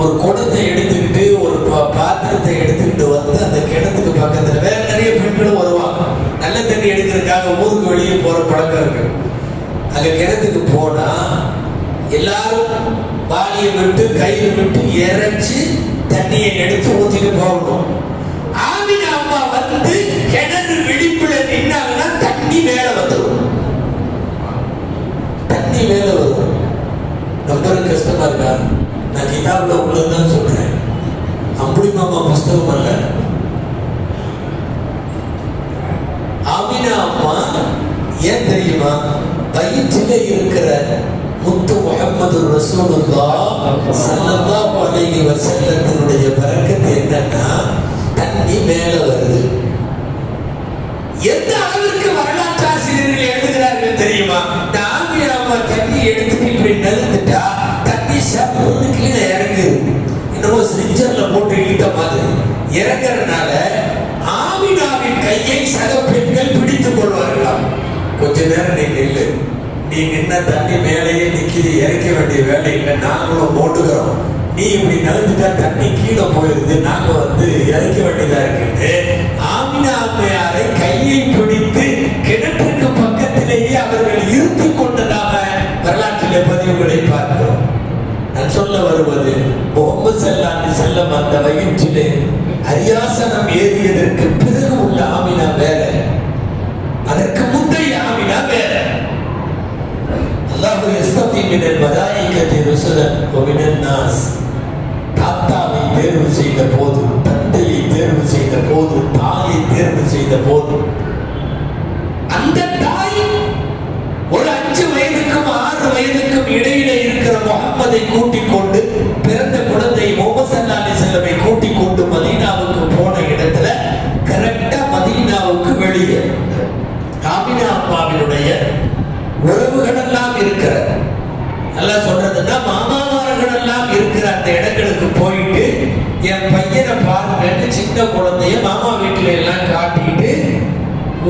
B: ஒரு குடத்தை எடுத்துக்கிட்டு ஒரு பாத்திரத்தை எடுத்துக்கிட்டு வந்து அந்த கிணத்துக்கு பக்கத்துல வேற நிறைய பெண்களும் வருவாங்க. நல்ல தண்ணி எடுக்கிறதுக்காக ஊருக்கு வெளியே போற பழக்கம் இருக்கு. அங்க கிணத்துக்கு போனா எல்லாரும் வாளியை விட்டு கையில் விட்டு இறைச்சி தண்ணியை எடுத்து ஊற்றிட்டு போகணும். ஆமினா அம்மா கிணறு விழிப்புல நின்னாங்கன்னா தண்ணி மேல வந்துடும். தண்ணி மேல வரும். நம்பருக்கு கஷ்டமா இருக்கா? நான் கிதாபுல உள்ளதுதான் சொல்றேன். அம்புலி மாமா புஸ்தகம் அல்ல. ஆமினா அம்மா ஏன் தெரியுமா? வயிற்றிலே இருக்கிற முத்து முஹம்மது ரசூலுல்லாஹ் ஸல்லல்லாஹு அலைஹி வஸல்லத்தினுடைய பரக்கத்து என்னன்னா தண்ணி மேல வருது. எந்த அளவிற்கு வரலாற்று ஆசிரியர்கள் எழுதுகிறார்கள் தெரியுமா? ஆமினா அம்மா தண்ணி எடுத்துட்டு இப்படி நழுந்துட்டா தண்ணி சப்புன்னு கீழே இறங்குது. என்னமோ ஸ்ரிஞ்சர்ல போட்டு இழுத்த மாதிரி இறங்குறதுனால ஆமினாவின் கையை சக பெண்கள் பிடித்துக் கொள்வார்களாம். கொஞ்ச நேரம் நீ நில்லு, நீ நின்ன தண்ணி மேலேயே நிக்கிது, இறக்க வேண்டிய வேலை இல்லை, நாங்களும் ஓட்டுகிறோம், நீ இப்படி நகர்ந்துட்டா தண்ணி கீழே போயிருது, நாங்க இறக்க வேண்டியதா இருக்கு. ஆமினா அம்மையாரை கையை பிடித்து கிணற்றுக்கு பக்கத்திலேயே அவர்கள் இருத்தி கொண்டதாக வரலாற்றிலே பதிவுகளை பார்க்கிறோம். நான் சொல்ல வருவது, முகமது ஸல்லல்லாஹு அலைஹி வஸல்லம் அந்த வயிற்றிலே அரியாசனம் ஏறியதற்கு பிறகு உள்ள ஆமினா வேற, அதற்கு முந்தைய ஆமினா வேற. அல்லாஹ் யஸ்தஃபி மினல் மலாயிகத்தி ருசுலன் வ மினன் நாஸ். தாத்தாவை தேர்வு செய்த போது, தந்தையை தேர்வு செய்த போது, தாயை தேர்வு செய்த போது, அந்த தாய் ஒரு 5 வயதுக்கும் 6 வயதுக்கும் இடையிலே இருக்கிற முகம்மதை கூட்டிக் கொண்டு, பிறந்த குழந்தை முஹம்மது ஸல்லல்லாஹு அலைஹி வஸல்லம் கூட்டிக் கொண்டு மதீனாவுக்கு போன இடத்துல கரெக்டா மதீனாவுக்கு வெளியே ஆமினா அம்மாவினுடைய உறவுகள் எல்லாம் இருக்கிற, நல்லா சொல்றதுன்னா மாமாமார்கள் எல்லாம் இருக்கிற அந்த இடங்களுக்கு போயிட்டு என் பையனை பாருங்கன்னு சின்ன குழந்தைய மாமா வீட்டுல எல்லாம் காட்டிட்டு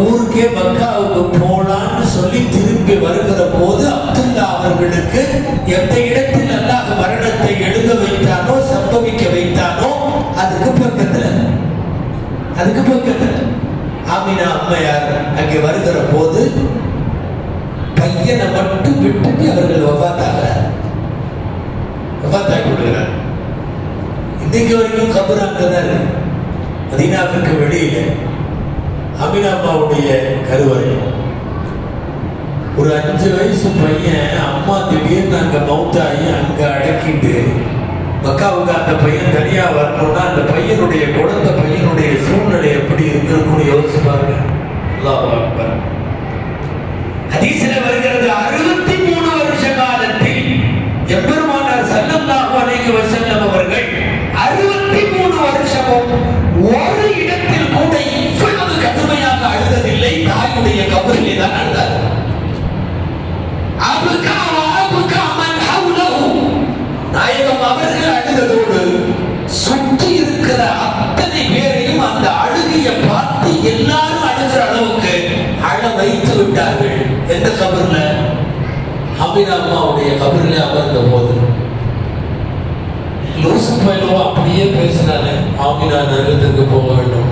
B: ஊருக்கே மக்காவுக்கு போலான்னு சொல்லி திரும்பி வருகிற போது அப்துல்லா அவர்களுக்கு எந்த இடத்தில் அல்லாஹ் மரணத்தை எழுத வைத்தானோ, சம்பவிக்க வைத்தானோ அதுக்கு பக்கத்துல ஆமினா அம்மையார் அங்கே வருகிற போது பையனை மட்டும் விட்டுட்டு அவர்கள் வஃபாத்தாகி விடுகிறார். இன்னைக்கு வரைக்கும் கபர் அங்கதான் இருக்கு, மதீனாவுக்கு வெளியில ஆமினா அம்மாவுடைய கருவறை. ஒரு 5 வயசு பையன் அம்மா திடீர்னு அங்க மௌத்தாகி அங்க அடக்கிட்டு மக்காவுக்கு அந்த பையன் தனியா வரணும்னா அந்த பையனுடைய குழந்தை பையனுடைய சூழ்நிலை எப்படி இருக்குன்னு யோசிச்சு பாருங்க. அல்லாஹ் அக்பர். ஹதீஸ்ல வருகிறது, 63 வருஷ காலத்தில் எம்பெருமானார் ஸல்லல்லாஹு அலைஹி வஸல்லம் அவர்கள் 63 வருஷமும் ஒரு இடத்தில் கூட இவ்வளவு கடுமையாக அழுததில்லை. தாயுடைய கபரிலே தான் அழுதார். நாயகம் அவர்கள் அழுததோடு சுற்றி இருக்கிற அத்தனை பேரையும் அந்த அழுகையை பார்த்து எல்லாரும் அழுகிற அளவுக்கு அழ வைத்து விட்டார்கள். எந்த கபர்ல? ஆமினா அம்மாவுடைய கபரிலே அமர்ந்த போது யூசுப் பைலோ அப்படியே பேசினாங்க, ஆமினா நரகத்துக்கு போக வேண்டும்.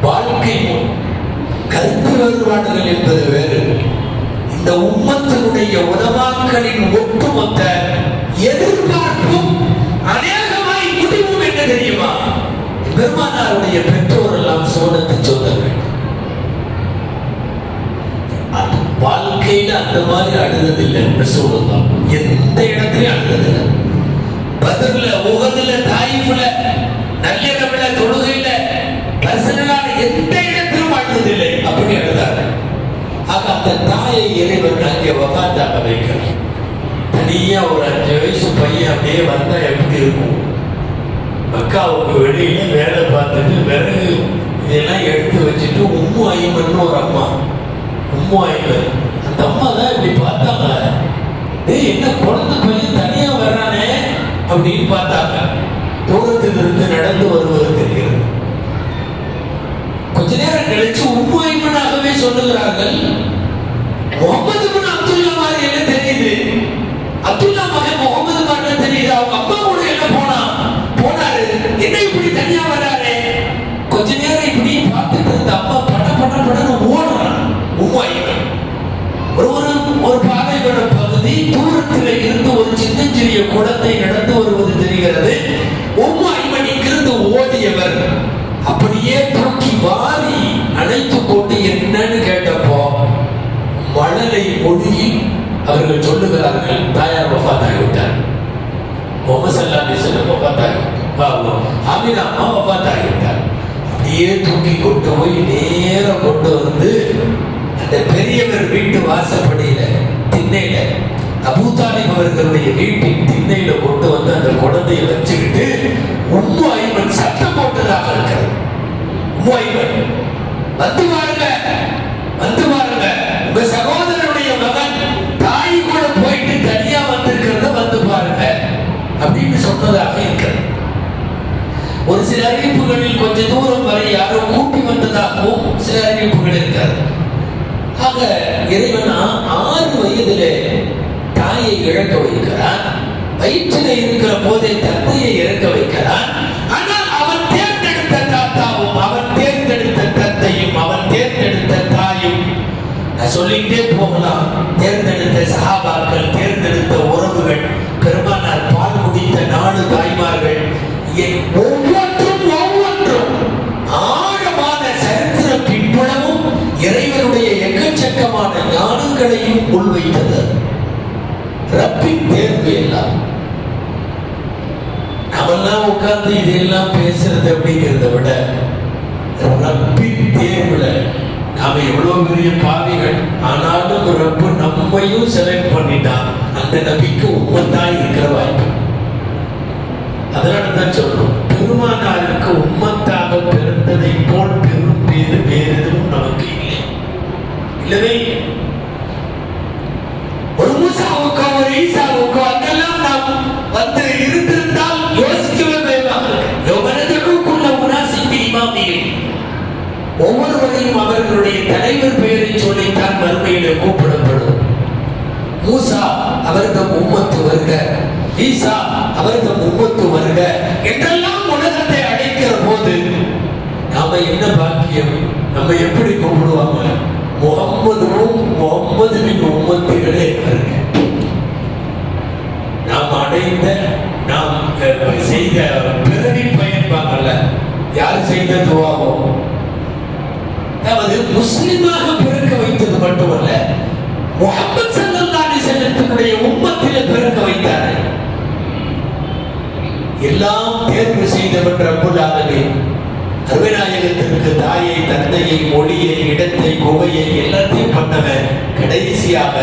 B: வாழ்க்கை கருத்து வேறுபாடுகள் என்பது வேறு. இந்த உம்மத்தினுடைய உலமாக்களின் ஒட்டுமொத்த எதிர்பார்ப்பும் அநேகமாய் முடிவும் என்ன தெரியுமா? பெருமானாருடைய பெற்றோர் எல்லாம் சோனத்து சொந்தங்கள். வாழ்க்கையில அந்த மாதிரி அழுததில்லை ரசூலுல்லாஹ். எந்த இடத்துலயும் அழுததில்லை. பத்ர்ல, உஹதுல, தாயிஃப்ல, நள்ளிரவுல, தொழுகையில, பர்சனலான எந்த இடத்திலும் அழுததில்லை. அப்படி அழுதாங்க. ஆக அந்த தாயை இறைவன் அங்கே வஃபாத்தாக வைக்கிறார். தனியா ஒரு 5 வயசு பையன் அப்படியே வந்தா எப்படி இருக்கும்? மக்காவுக்கு வெளியில வேலை பார்த்துட்டு விறகு இதெல்லாம் எடுத்து வச்சுட்டு உம்மு ஐமன் ஒரு அம்மா, உம்மு ஐமன் அந்த அம்மா தான் இப்படி பார்த்தாங்க, என்ன குழந்தை பையன் தனியா வர்றானே அப்படின்னு பார்த்தாங்க. தூரத்தில் இருந்து நடந்து வருவது தெரிகிறது. கொஞ்ச நேரம் கழிச்சு உம்மு ஐமனாகவே சொல்லுகிறார்கள், முகமது பின் அப்துல்லா மாதிரி என்ன தெரியுது, அப்துல்லா மகன் முகமது மாதிரி தெரியுது, அவங்க அம்மா கூட என்ன போனாரு, என்ன இப்படி தனியா வர்றாரு. கொஞ்ச நேரம் இப்படி பார்த்துட்டு இருந்த அம்மா படன்னு ஓடுறான். உம்மு ஐமன் ஒரு பாலைவன பகுதி, தூரத்தில் இருந்து ஒரு சின்னஞ்சிறிய குழந்தை நடந்து வருவது தெரிகிறது. உம்மு ஐமன் இங்கிருந்து ஓடியவர் அப்படியே தூக்கி வாரி அணைத்துக் கொண்டு என்னன்னு கேட்டப்போ மழலை மொழியில் அவர்கள் சொல்லுகிறார்கள், தாயார் வஃபாத்தாகிவிட்டார். முஹம்மது ஸல்லல்லாஹு அலைஹி வஸல்லம் வஃபாத்தாகிவிட்டார். ஆமினா அம்மா வஃபாத்தாகிவிட்டார். அப்படியே தூக்கி கொண்டு போய் நேரம் கொண்டு வந்து அந்த பெரியவர் வீட்டு வாசப்படியில திண்ணையில, அபூ தாலிப் அவர்களுடைய வீட்டின் திண்ணையில கொண்டு வந்து அந்த குழந்தையை வச்சுக்கிட்டு உம்மு ஐமன் சத்தம் போட்டதாக இருக்கிறது. உம்மு ஐமன், வந்து பாருங்க, உங்க சகோதரனுடைய மகன் தாய் கூட போயிட்டு தனியா வந்திருக்கிறத வந்து பாருங்க அப்படின்னு சொன்னதாக இருக்கிறது. ஒரு சில அறிவிப்புகள் அவரை யாரோ கூட்டி வந்ததாகவும் சில அறிவிப்புகள் இருக்கிறது. ஆக இறைவன் 6 வயதிலே தாயை இழக்க வைக்கிறான், வயிற்றிலே இருக்கிற போதே தந்தையை இறக்க வைக்கிறான். ஆனால் அவன் தேர்ந்தெடுத்த தாத்தாவும் அவன் தேர்ந்தெடுத்த தந்தையும் அவன் தேர்ந்தெடுத்த தாயும், நான் சொல்லிட்டே போகலாம், தேர்ந்தெடுத்த சஹாபாக்கள், தேர்ந்தெடுத்த உறவுகள், பெருமானார் பால் குடித்த 4 தாய்மார்கள், ஒவ்வொன்றும் ஆழமான சரித்திர பின்புலமும் இறைவனுடைய எக்கச்சக்கமான ஞானங்களையும் உள்வைத்தது. ரப்பின் தேர்வு எல்லாம் நாமெல்லாம் உட்கார்ந்து இதெல்லாம் பேசுறது அப்படிங்கிறத விட ரப்பின் தேர்வுல நாம எவ்வளவு பெரிய பாவிகள், ஆனாலும் ரப்பு நம்மையும் செலக்ட் பண்ணிட்டான். அந்த நபிக்கு உம்மத்தான் இருக்கிற வாய்ப்பு. அதனாலதான் சொல்றோம், பெருமானாருக்கு உம்மத்தாக பிறந்ததை போல் பெரும் பேரு வேறு எதுவும் நமக்கு இல்லை, இல்லவே. ஒரு மூசாவுக்கோ ஒரு ஈசாவுக்கோ அங்கெல்லாம் நாம் வந்து இருந்திருந்தால் யோசிக்கவே வேண்டாம். ஒவ்வொருவரையும் அவர்களுடைய தலைவர் பெயரை சொல்லித்தான் மறுமையிலே கூப்பிடப்படும். மூசா அவர்தம் உம்மத்து வருக, ஈசா அவர்தம் உம்மத்து வருக என்றெல்லாம் உலகத்தை அழைக்கிற போது நாம என்ன பாக்கியம், நம்ம எப்படி கூப்பிடுவாங்க? முகம்மதுவின் உம்மத்துகளே வருக. நாம் அடைந்த, நாம் செய்த பிறவி பயன்பாங்கல்ல, யார் செய்த துவாவோ, அதாவது முஸ்லிமாக பிறக்க வைத்தது மட்டுமல்ல, முஹம்மது ஸல்லல்லாஹு அலைஹி வஸல்லத்தினுடைய உம்மத்திலே பிறக்க வைத்தார். எல்லாம் தேர்வு செய்தவன் ரப்புல் ஆலமீன். அருமைநாயகத்திற்கு தாயை, தந்தையை, மொழியை, இடத்தை, குவையை எல்லாத்தையும் பண்ணவன் கடைசியாக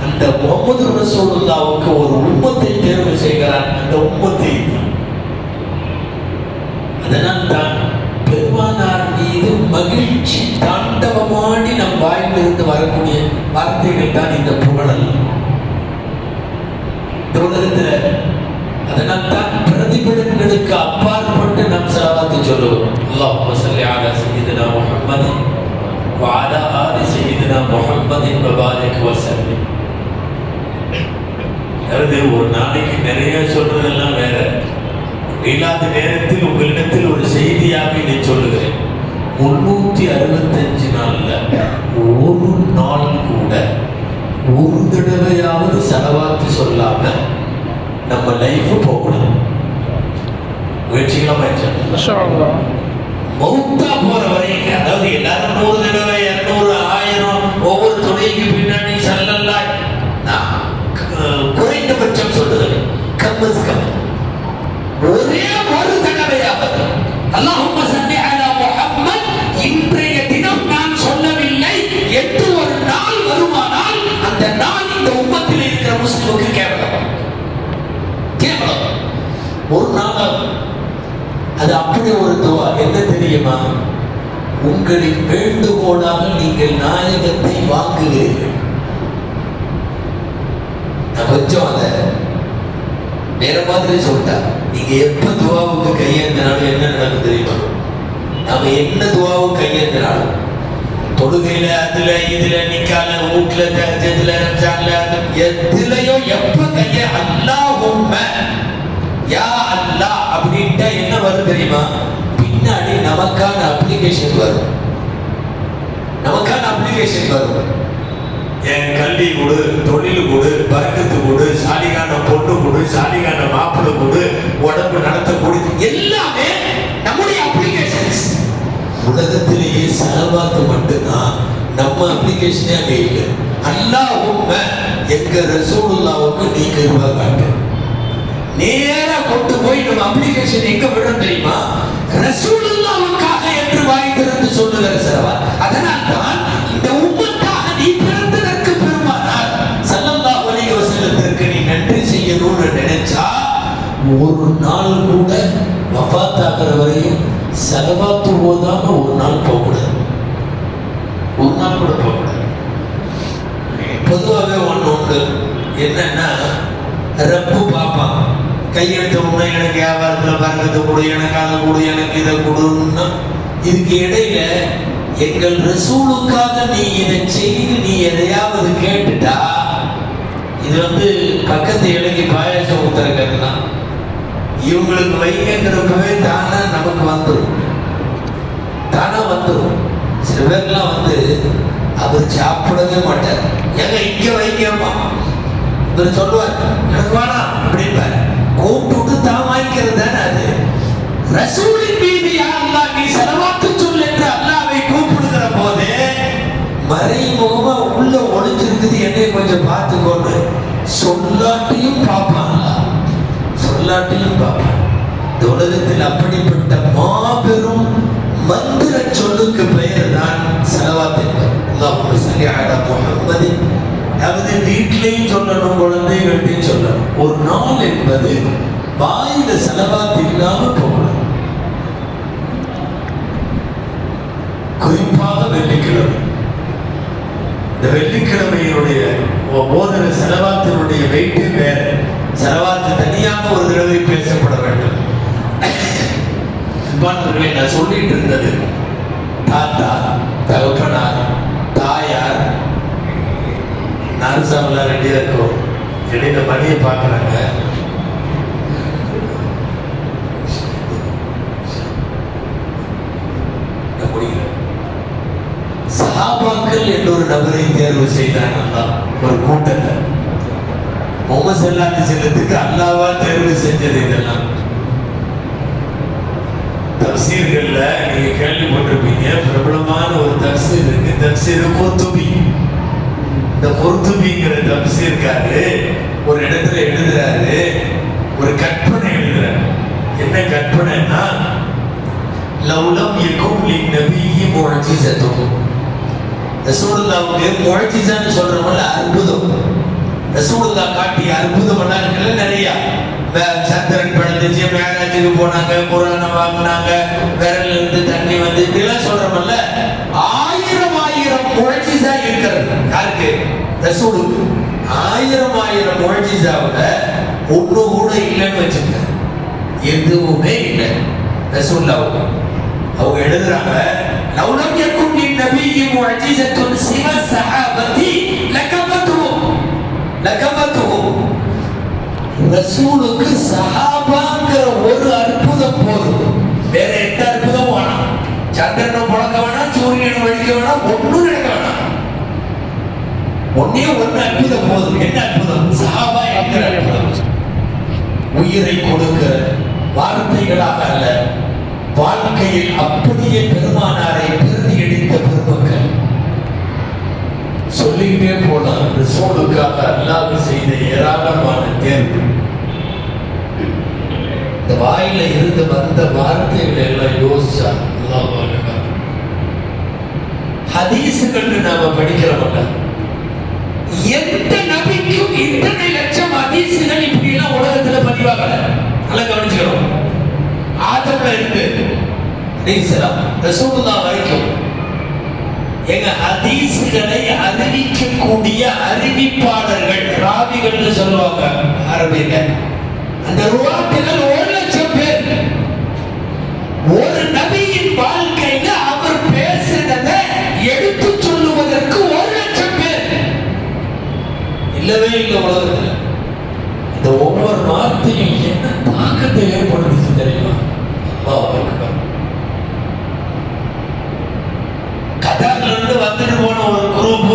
B: அந்த முஹம்மது ரசூலுல்லாஹ்வுக்கு ஒரு உம்மத்தை தேர்வு செய்கிறான். அந்த உம்மத்தை அதனால் தான் பெருமானார் மீது மகிழ்ச்சி தாண்டவமாடி நம் வாயிலிருந்து வரக்கூடிய வார்த்தைகள் தான் இந்த புகழல் இந்த உலகத்துல. அதனால் தான் பிரதிபலன்களுக்கு அப்பாற்பட்டு நாம் ஸலவாத்து சொல்லுவோம். அல்லாஹும்ம ஸல்லி அலா சய்யிதினா முஹம்மத் வ அலா ஆலி சய்யிதினா முஹம்மதின் வ பாரிக் வ ஸல்லிம். அதாவது ஒரு நாளைக்கு நிறைய சொல்றதெல்லாம் வேற, இல்லாத நேரத்தில் உங்களிடத்தில் ஒரு செய்தியாக இதை சொல்லுகிறேன். 365 நாள்ல ஒரு நாள் கூட ஒரு தடவையாவது ஸலவாத்து சொல்லாம நம்ம லைஃப் போகணும். முயற்சிகளா மௌத்தா போற வரைக்கும், அதாவது எல்லாரும் 100 தடவை 200 1000 ஒவ்வொரு துணைக்கு பின்னாடி ஸல்லல்லாஹு குறைந்தபட்சம் சொல்லுகிறேன், கம்மஸ்கம் ஒரே ஒரு தடவையாவது அல்லாஹும்ம ஸல்லி அலா முஹம்மத் இன்றைய தினம் நான் சொல்லவில்லை என்று ஒரு நாள் வருமானால் அந்த நாள் இந்த உம்மத்தில் இருக்கிற முஸ்லிமுக்கு கேவலம். ஒரு நாள் அது அப்படி ஒரு துவா. என்ன தெரியுமா? உங்களின் வேண்டுகோளாக நீங்கள் நாயகத்தை வாங்குகிறீர்கள். நான் கொஞ்சம் அதை வேற மாதிரி சொல்லிட்டா, நீங்க எப்ப துவாவுக்கு கையேந்தினாலும் என்ன நடக்கும் தெரியுமா? நாம என்ன துவாவும் கையேந்தினாலும் தொழுகையில, அதுல இதுல, நிக்கால, வீட்டுல, தஹஜ்ஜுல, ரம்ஜான்ல, எதுலயோ எப்ப கைய அல்லாஹும்ம யா அல்லாஹ் அப்படின்ட்டா என்ன வரும் தெரியுமா? பின்னாடி நமக்கான அப்ளிகேஷன் வரும். நமக்கான அப்ளிகேஷன் வரும். என் கல்வி கொடு, தொழில் கொடு, பறக்கத்து கொடு, சாலிகான பொண்ணு கொடு, சாலிகான மாப்பிள்ளை கொடு, உடம்பு நடத்தக்கூடு, எல்லாமே நம்முடைய அப்ளிகேஷன்ஸ். உலகத்திலேயே ஸலவாத்து மட்டும்தான் நம்ம அப்ளிகேஷனே அங்கே இல்லை. அல்லாஹும்ம எங்க ரசூலுல்லாஹ்வுக்கு நீ கிருபை காட்டு. நேரா கொண்டு போய் நம்ம அப்ளிகேஷன் எங்க விடுறோம் தெரியுமா? ரசூலுல்லாஹ்வுக்காக என்று வாய் திறந்து சொல்லுகிற ஸலவாத். அதனால் தான் இந்த உம்மத்தாக நீ பிறந்ததற்கு பெருமானார் ஸல்லல்லாஹு அலைஹி வஸல்லத்திற்கு நீ நன்றி செய்யணும்னு நினைச்சா ஒரு நாள் கூட வஃபாத் ஆகிற வரையும் ஸலவாத்து ஓதாம ஒரு நாள் போகக்கூடாது. ஒரு நாள் கூட போகக்கூடாது. பொதுவாகவே ஒன்று என்னன்னா, ரப்பு பார்ப்பான், கையெழுத்த உடனே எனக்கு வியாபாரத்தில் பறக்கத்தை கொடு, எனக்கு அதை கொடு, எனக்கு இதை கொடுன்னா
A: இதுக்கு இடையில எங்கள் ரசூலுக்காக நீ இதை செய்து நீ எதையாவது கேட்டுட்டா, இது பக்கத்து இலைக்கு பாயாசம் ஊத்துறதுன்னா இவங்களுக்கு வைங்கிறப்பவே தானா நமக்கு வந்துடும், தானா வந்துடும். சில பேர்லாம் அவர் சாப்பிடவே மாட்டார். எங்க இங்க வைங்கம்மா இவர் சொல்லுவார், எனக்கு வேணாம் அப்படின்பார். கூப்பிட்டு தான் வாங்கிக்கிறது தானே அது. ரசூலின் மீது யா அல்லாஹ் நீ ஸலவாத்து சொல் என்று அல்லாஹ்வை கூப்பிடுகிற போது மறைமுகமா உள்ள ஒளிஞ்சிருக்குது, என்னை கொஞ்சம் பார்த்துக்கோன்னு சொல்லாட்டியும் பார்ப்பாங்க, சொல்லாட்டியும் பார்ப்பாங்க. இந்த உலகத்தில் அப்படிப்பட்ட மாபெரும் மந்திர சொல்லுக்கு பெயர் தான் ஸலவாத் என்பது. அல்லாஹும்ம ஸல்லி அலா முஹம்மதின். அதாவது வீட்டிலையும் சொல்லணும், குழந்தைகள்கிட்டையும் சொல்லணும். ஒரு நாள் என்பது வாயில ஸலவாத் இல்லாம போகணும். குறிப்பாக வெள்ளிக்கிழமை, இந்த வெள்ளிக்கிழமையினுடைய போதனை ஸலவாத்தினுடைய வெயிட்டே வேற. ஸலவாத்து தனியாக ஒரு தடவை பேசப்பட வேண்டும். நான் சொல்லிட்டு இருந்தது, தாத்தா, தகப்பனார், தாயார், நாரசாவெல்லாம் ரெடியா இருக்கும். இடையில மணியை பார்க்கறாங்க. சஹாபாக்கள் என்ற ஒரு நபரை தேர்வு செய்தான் அல்லாஹ். ஒரு கூட்டத்தை முஹம்மது ஸல்லல்லாஹு அலைஹி வஸல்லத்துக்கு அல்லாஹ்வா தேர்வு செஞ்சது. இதெல்லாம் தஃசீர்கள்ல நீங்க கேள்விப்பட்டிருப்பீங்க. பிரபலமான ஒரு தஃசீர் இருக்கு, தஃசீர் குர்துபி. இந்த குர்துபிங்கிற தஃசீர்காரு ஒரு இடத்துல எழுதுறாரு, ஒரு கற்பனை எழுதுறாரு. என்ன கற்பனைன்னா, லவ்லம் யகும் லின்னபிய்யி முஅஜிஸத்துஹு. ரசூலுல்லாஹ்வுக்கு முஅஜிஸான்னு சொல்றவங்க அற்புதம். ரசூலுல்லாஹ் காட்டிய அற்புதம் எல்லாம் இருக்குல்ல நிறைய. சந்திரன் படுத்துச்சு, மேராஜுக்கு போனாங்க, குர்ஆனை வாங்கினாங்க, விரல்ல இருந்து தண்ணி இப்படிலாம் சொல்றோம்ல. ஆயிரம் ஆயிரம் முஅஜிஸா இருக்கிறது யாருக்கு? ரசூலுக்கு. ஆயிரம் ஆயிரம் முஅஜிஸாவுல ஒண்ணு கூட இல்லைன்னு வச்சுக்க, எதுவுமே இல்லை ரசூலுல்லாஹ்வுக்கு. அவங்க எழுதுறாங்க, லவ்லம் யகுன் லின்னபிய்யி முஅஜிஸத்துன் சிவ ஸஹாபதி லகஃபத்துஹு. ரசூலுக்கு சஹாபாங்கிற ஒரு அற்புதம் போதும், வேற எந்த அற்புதம் வேணாம். சந்திரனும் புழக்க வேணாம், சூரியனும் வலிக்க வேணாம், ஒன்னும் நடக்க வேணாம். ஒன்னே ஒன்னு அற்புதம் போதும். என்ன அற்புதம்? சஹாபா என்கிற அற்புதம். உயிரை கொடுக்கிற வார்த்தைகளாக அல்ல, வாழ்க்கையில் அப்படியே பெருமானாரை பெருதி எடுத்த பெருமக்கள். சொல்லிக்கிட்டே போனார். ரசூலுக்காக அல்லாஹ் செய்த ஏராளமான தேர்வு. இந்த வாயில இருந்து வந்த வார்த்தைகளை எல்லாம் யோசிச்சா அல்லாஹ் அக்பர். ஹதீஸுகள் நாம படிக்கிறோம்ல, எந்த நபிக்கும் இத்தனை லட்சம் ஹதீஸுகள் இப்படி எல்லாம் உலகத்துல பதிவாகல. நல்லா கவனிச்சுக்கணும். ஆதம்ல இருந்து அலைஹிஸ்ஸலாம் ரசூலுல்லாஹ் வரைக்கும் எங்க ஹதீஸ்களை அறிவிக்கக்கூடிய அறிவிப்பாளர்கள், ராவிகள் சொல்லுவாங்க அரபியில. அந்த ருவாத்துகள் 1,00,000 பேர். ஒரு நபியின் வாழ்க்கையில அவர் பேசினதை எடுத்து சொல்லுவதற்கு 1,00,000 பேர். இல்லவே இல்லை உலகத்துல. இந்த ஒவ்வொரு வார்த்தையும் என்ன தாக்கத்தை ஏற்படுத்துச்சு தெரியுமா? கத்தார்ல இருந்து வந்துட்டு போன ஒரு குரூப்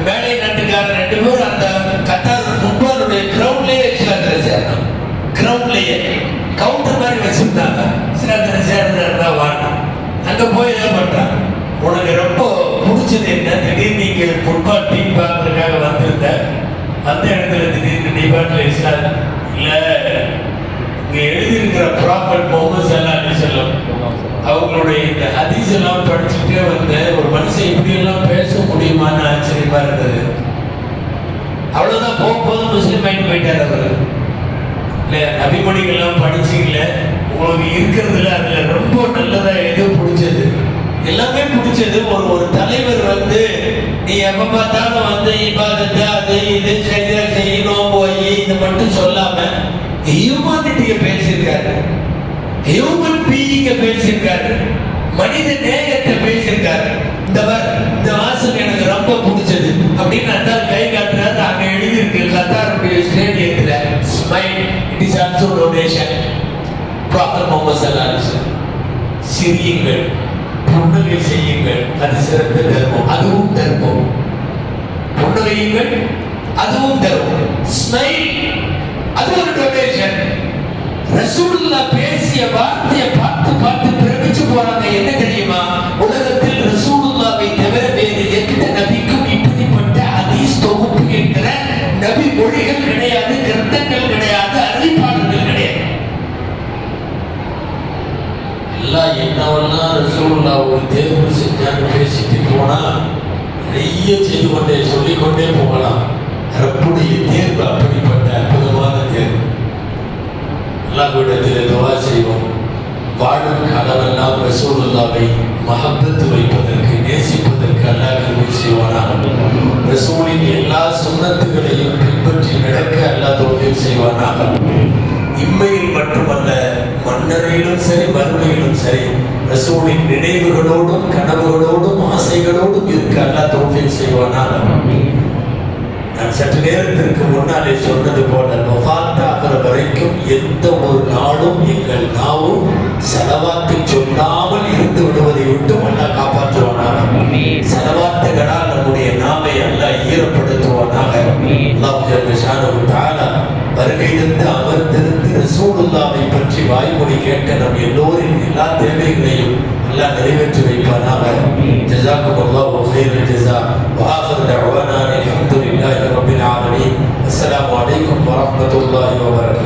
A: வேலை நாட்டுக்காரர் 2 பேரும் அந்த கத்தார் ஃபுட்பாலுடைய கிரவுண்ட்லயே வச்சுக்காங்க. கிரவுண்ட்லயே கவுண்டர் மாதிரி வச்சிருந்தாங்க. சேர்ந்தா வாங்க அங்க போய் என்ன பண்றாங்க, உனக்கு ரொம்ப பிடிச்சது என்ன? திடீர்னு நீங்க ஃபுட்பால் டீம் பார்க்கறதுக்காக வந்திருந்த அந்த இடத்துல திடீர்னு நீ பாட்டில் இல்ல, இங்க எழுதியிருக்கிற ப்ராஃபட் முஹம்மது ஸல்லல்லாஹு அலைஹி வஸல்லம் அவங்களுடைய இந்த ஹதீஸ் எல்லாம் படிச்சுட்டே வந்த ஒரு மனுஷன் இப்படி எல்லாம் பேச முடியுமான்னு ஆச்சரியமா இருந்தது. அவ்வளவுதான், போகும்போது முஸ்லீம் ஆயிட்டு போயிட்டார் அவரு. இல்ல அபிமொழிகள்லாம் படிச்சீங்கல்ல, உங்களுக்கு இருக்கிறதுல அதுல ரொம்ப நல்லதா எது பிடிச்சது? எல்லாமே பிடிச்சது. ஒரு தலைவர் நீ எப்ப பார்த்தாலும் இபாதத்து அது இது செய்யணும் போய் இது மட்டும் சொல்லாம ஹியூமனிட்டியை பேசியிருக்காரு, ஹியூமன் பீயிங்க பேசியிருக்காரு. மனித நேயத்தை பேசியிருக்காரு. இந்த வாசம் எனக்கு ரொம்ப பிடிச்சது அப்படின்னு அந்தால் கை காட்டுறாரு. அங்க எழுதியிருக்கு கத்தாருடைய ஸ்டேடியத்துல smile it is also donation. Prophet Muhammad ஸல்லல்லாஹு அலைஹி வஸல்லம் சிரியுங்கள், புன்னகை செய்யுங்கள், அது சிறந்த தர்மம், அதுவும் தர்மம். புன்னகையுங்கள், அதுவும் தர்மம். ஸ்மைல் அது ஒரு டொனேஷன். ரசூலுல்லாஹ் பேசிய வார்த்தையை பார்த்து பார்த்து பிரமிச்சு போறாங்க. என்ன தெரியுமா? உலகத்தில் ரசூலுல்லாஹ்வை தவிர வேறு எந்த நபிக்கும் இப்படிப்பட்ட ஹதீஸ் தொகுப்பு என்கிற நபி மொழிகள் கிடையாது, கிரந்தங்கள் கிடையாது, அறிவிப்பாளர்கள் கிடையாது. எல்லாம் என்னவெல்லாம் ரசூலுல்லாஹ் ஒரு தேர்வு செஞ்சான்னு பேசிட்டு போனா நிறைய செய்து கொண்டே சொல்லிக்கொண்டே போகலாம். ரப்புடைய தேர்வு அப்படிப்பட்ட அற்புதமான தேர்வு. அல்லாஹ்விடத்தில் துஆ செய்வோம். வாழும் காலமெல்லாம் ரசூலுல்லாஹ்வை மஹப்பத் வைப்பதற்கு, நேசிப்பதற்கு அல்லாஹ் கிருபை செய்வானாக. ரசூலின் எல்லா சுன்னத்துகளையும் பின்பற்றி நடக்க அல்லாஹ் தௌஃபீக் செய்வானாக. இம்மையில் மட்டுமல்ல, மன்னரையிலும் சரி மறுமையிலும் சரி ரசூலின் நினைவுகளோடும் கனவுகளோடும் ஆசைகளோடும் இருக்க அல்லாஹ் தௌஃபீக் செய்வானாக. நான் சற்று நேரத்திற்கு முன்னாலே சொன்னது போல வஃபாத்தாகிற வரைக்கும் எந்த ஒரு நாளும் எங்கள் நாவும் ஸலவாத்தை சொல்லாமல் இருந்து விடுவதை விட்டு அல்லாஹ் காப்பாற்றுவானாக. ஸலவாத்துகளால் நம்முடைய நாவை அல்லாஹ் ஈரப்படுத்துவானாக. அல்லாஹ் ஜல்ல ஷானஹு தஆலா வருகை தந்து அமர்ந்திருந்து ரசூலுல்லாஹ்வை பற்றி வாய்மொழி கேட்க நம் எல்லோரின் எல்லா தேவைகளையும் அல்லாஹ் நிறைவேற்றி வைப்பானாக. ஜஸாக்குமுல்லாஹு கைரல் ஜஸா. وآخر دعوانا الحمد لله رب العالمين. السلام عليكم ورحمة الله وبركاته.